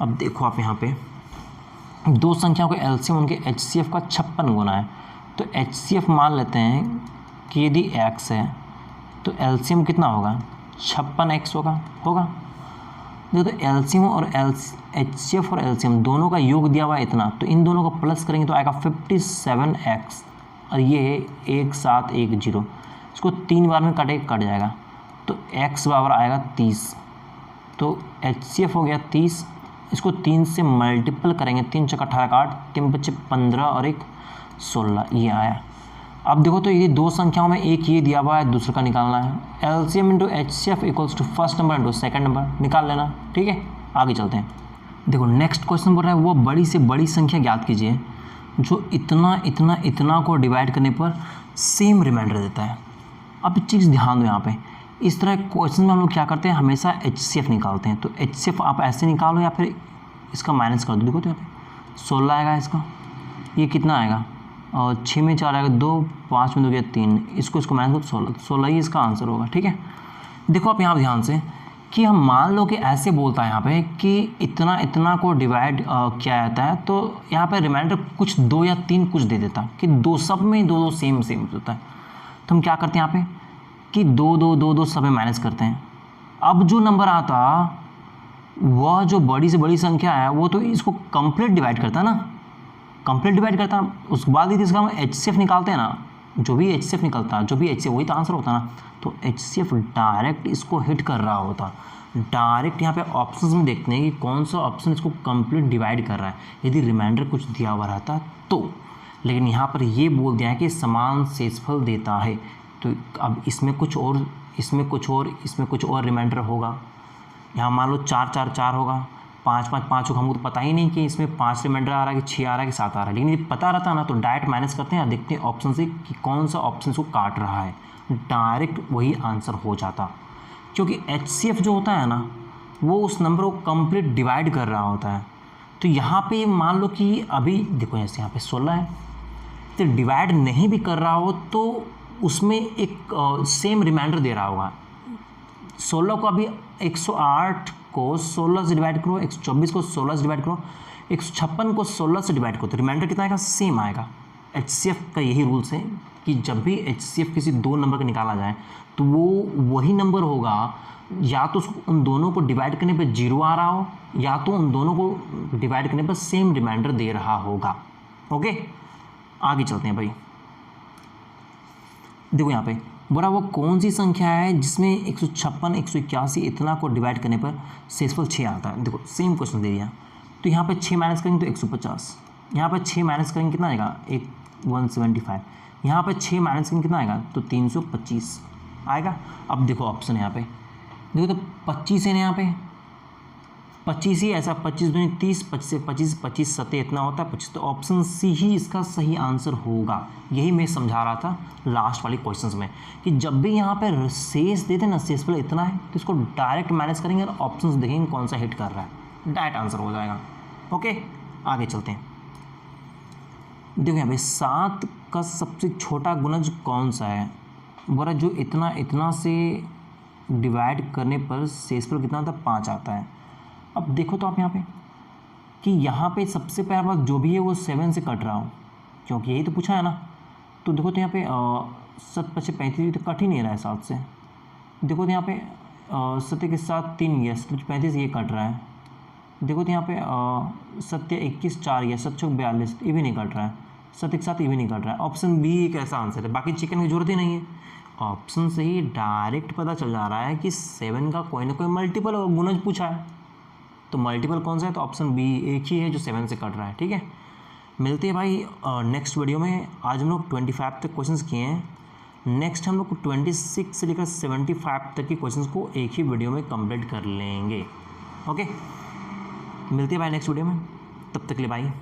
अब देखो आप यहाँ पे दो संख्याओं का एलसीएम उनके एचसीएफ का 56 गुना है। तो एचसीएफ मान लेते हैं कि यदि x है तो एलसीएम कितना होगा, 56x होगा। देखो तो एलसीएम और एचसीएफ और एलसीएम दोनों का योग दिया हुआ है इतना, तो इन दोनों का प्लस करेंगे तो आएगा 57x, और ये है 1710। इसको 3 बार में कट जाएगा तो x बराबर आएगा 30। तो एचसीएफ हो गया 30, इसको 3 से मल्टीपल करेंगे, 3 चौका 18 का 8, 3 बच्चे 15 और 1 16, ये आया। अब देखो तो यदि दो संख्याओं में एक ये दिया हुआ है, दूसरे का निकालना है। LCM into HCF equals to first number into second number, निकाल लेना, ठीक है। आगे चलते हैं। देखो नेक्स्ट क्वेश्चन बोल रहा है वो बड़ी से बड़ी संख्या ज्ञात कीजिए जो इतना को डिवाइड करने पर सेम रिमाइंडर देता है। अब एक चीज़ ध्यान दो यहाँ पे, इस तरह क्वेश्चन में हम लोग क्या करते हैं, हमेशा एचसीएफ निकालते हैं। तो एचसीएफ आप ऐसे निकालो या फिर इसका माइनस कर दो। देखो तो यहाँ पे 16 आएगा इसका, ये कितना आएगा, और 6 में 4 आएगा 2, 5 में 2 गया 3, इसको माइनस करो 16 ही इसका आंसर होगा, ठीक है। देखो आप यहाँ ध्यान से कि हम मान लो कि ऐसे बोलता है यहाँ पे कि इतना को डिवाइड किया जाता है, तो यहाँ पे रिमाइंडर कुछ 2 या 3 कुछ दे देता कि दो सब में दो सेम होता है। तो हम क्या करते हैं यहाँ पे कि 2 सब में माइनस करते हैं। अब जो नंबर आता वह जो बड़ी से बड़ी संख्या है वो तो इसको कंप्लीट डिवाइड करता है ना, कंप्लीट डिवाइड करता है। उसके बाद यदि इसका हम एचसीएफ निकालते हैं ना, जो भी एचसीएफ निकलता है, जो भी एचसीएफ वही तो आंसर होता है ना। तो एचसीएफ डायरेक्ट इसको हिट कर रहा होता, डायरेक्ट यहाँ पे ऑप्शंस में देखते हैं कि कौन सा ऑप्शन इसको कंप्लीट डिवाइड कर रहा है, यदि रिमाइंडर कुछ दिया हुआ रहता तो। लेकिन यहाँ पर ये बोल दिया है कि समान शेषफल देता है, तो अब इसमें कुछ और, इसमें कुछ और रिमाइंडर होगा। यहाँ मान लो 4 4 4 होगा, 5 5 5 होगा। हमको तो पता ही नहीं कि इसमें 5 रिमाइंडर आ रहा है कि 6 आ रहा है कि 7 आ रहा है। लेकिन यदि पता रहता ना तो डायरेक्ट माइनस करते हैं, देखते हैं ऑप्शन से कि कौन सा ऑप्शन इसको काट रहा है, डायरेक्ट वही आंसर हो जाता। क्योंकि एचसीएफ जो होता है ना वो उस नंबर को कंप्लीट डिवाइड कर रहा होता है। तो यहाँ पे मान लो कि अभी देखो जैसे यहाँ पे 16 है, तो डिवाइड नहीं भी कर रहा हो तो उसमें एक सेम रिमाइंडर दे रहा होगा। 16 को अभी 108 को 16 से डिवाइड करो, 124 को 16 से डिवाइड करो, 156 को 16 से डिवाइड करो, तो रिमाइंडर कितना आएगा, सेम आएगा। एचसीएफ का यही रूल्स है कि जब भी एचसीएफ किसी दो नंबर का निकाला जाए तो वो वही नंबर होगा, या तो उन दोनों को डिवाइड करने पर 0 आ रहा हो, या तो उन दोनों को डिवाइड करने पर सेम रिमाइंडर दे रहा होगा। ओके आगे चलते हैं भाई। देखो यहाँ पे बोला वो कौन सी संख्या है जिसमें 156 181 इतना को डिवाइड करने पर शेषफल 6 आता है। देखो सेम क्वेश्चन दे दिया, तो यहाँ पे 6 माइनस करेंगे तो 150, यहाँ पे 6 माइनस करेंगे कितना आएगा, 175, यहाँ पे 6 माइनस करेंगे कितना आएगा, तो 325 आएगा। अब देखो ऑप्शन यहाँ पे देखो तो 25 है ना, यहाँ पे 25 ही ऐसा, 25 दूनी 30, 25 से 25 सत्ते इतना होता है 25। तो ऑप्शन सी ही इसका सही आंसर होगा। यही मैं समझा रहा था लास्ट वाले क्वेश्चंस में कि जब भी यहाँ पे शेष देते ना, शेषफल इतना है तो इसको डायरेक्ट माइनस करेंगे और ऑप्शंस देखेंगे कौन सा हिट कर रहा है, डायरेक्ट आंसर हो जाएगा। ओके आगे चलते हैं। देखो यहाँ पे 7 का सबसे छोटा गुणज कौन सा है, बोला जो इतना से डिवाइड करने पर शेषफल कितना आता है, 5 आता है। अब देखो तो आप यहाँ पे कि यहाँ पे सबसे पहला बात जो भी है वो 7 से कट रहा हो, क्योंकि यही तो पूछा है ना। तो देखो तो यहाँ पे 7 5 35 तो कट ही नहीं रहा है 7 से। देखो तो यहाँ पे 7 के साथ 3 गया, 7 35 ये कट रहा है। देखो तो यहाँ पे 7 21 4 गया, 7 42 ये भी नहीं कट रहा है, 7 के साथ ये भी नहीं कट रहा है। ऑप्शन बी एक ऐसा आंसर है, बाकी चिकन की जरूरत ही नहीं है। ऑप्शन से ही डायरेक्ट पता चल जा रहा है कि 7 का कोई ना कोई मल्टीपल और गुणज पूछा है, तो मल्टीपल कौन सा है, तो ऑप्शन बी एक ही है जो 7 से कट रहा है। ठीक है, मिलते हैं भाई नेक्स्ट वीडियो में। आज हम लोग 25 तक क्वेश्चंस किए हैं, नेक्स्ट हम लोग 26 से लेकर 75 तक के क्वेश्चंस को एक ही वीडियो में कंप्लीट कर लेंगे। ओके, मिलते हैं भाई नेक्स्ट वीडियो में, तब तक के लिए बाय।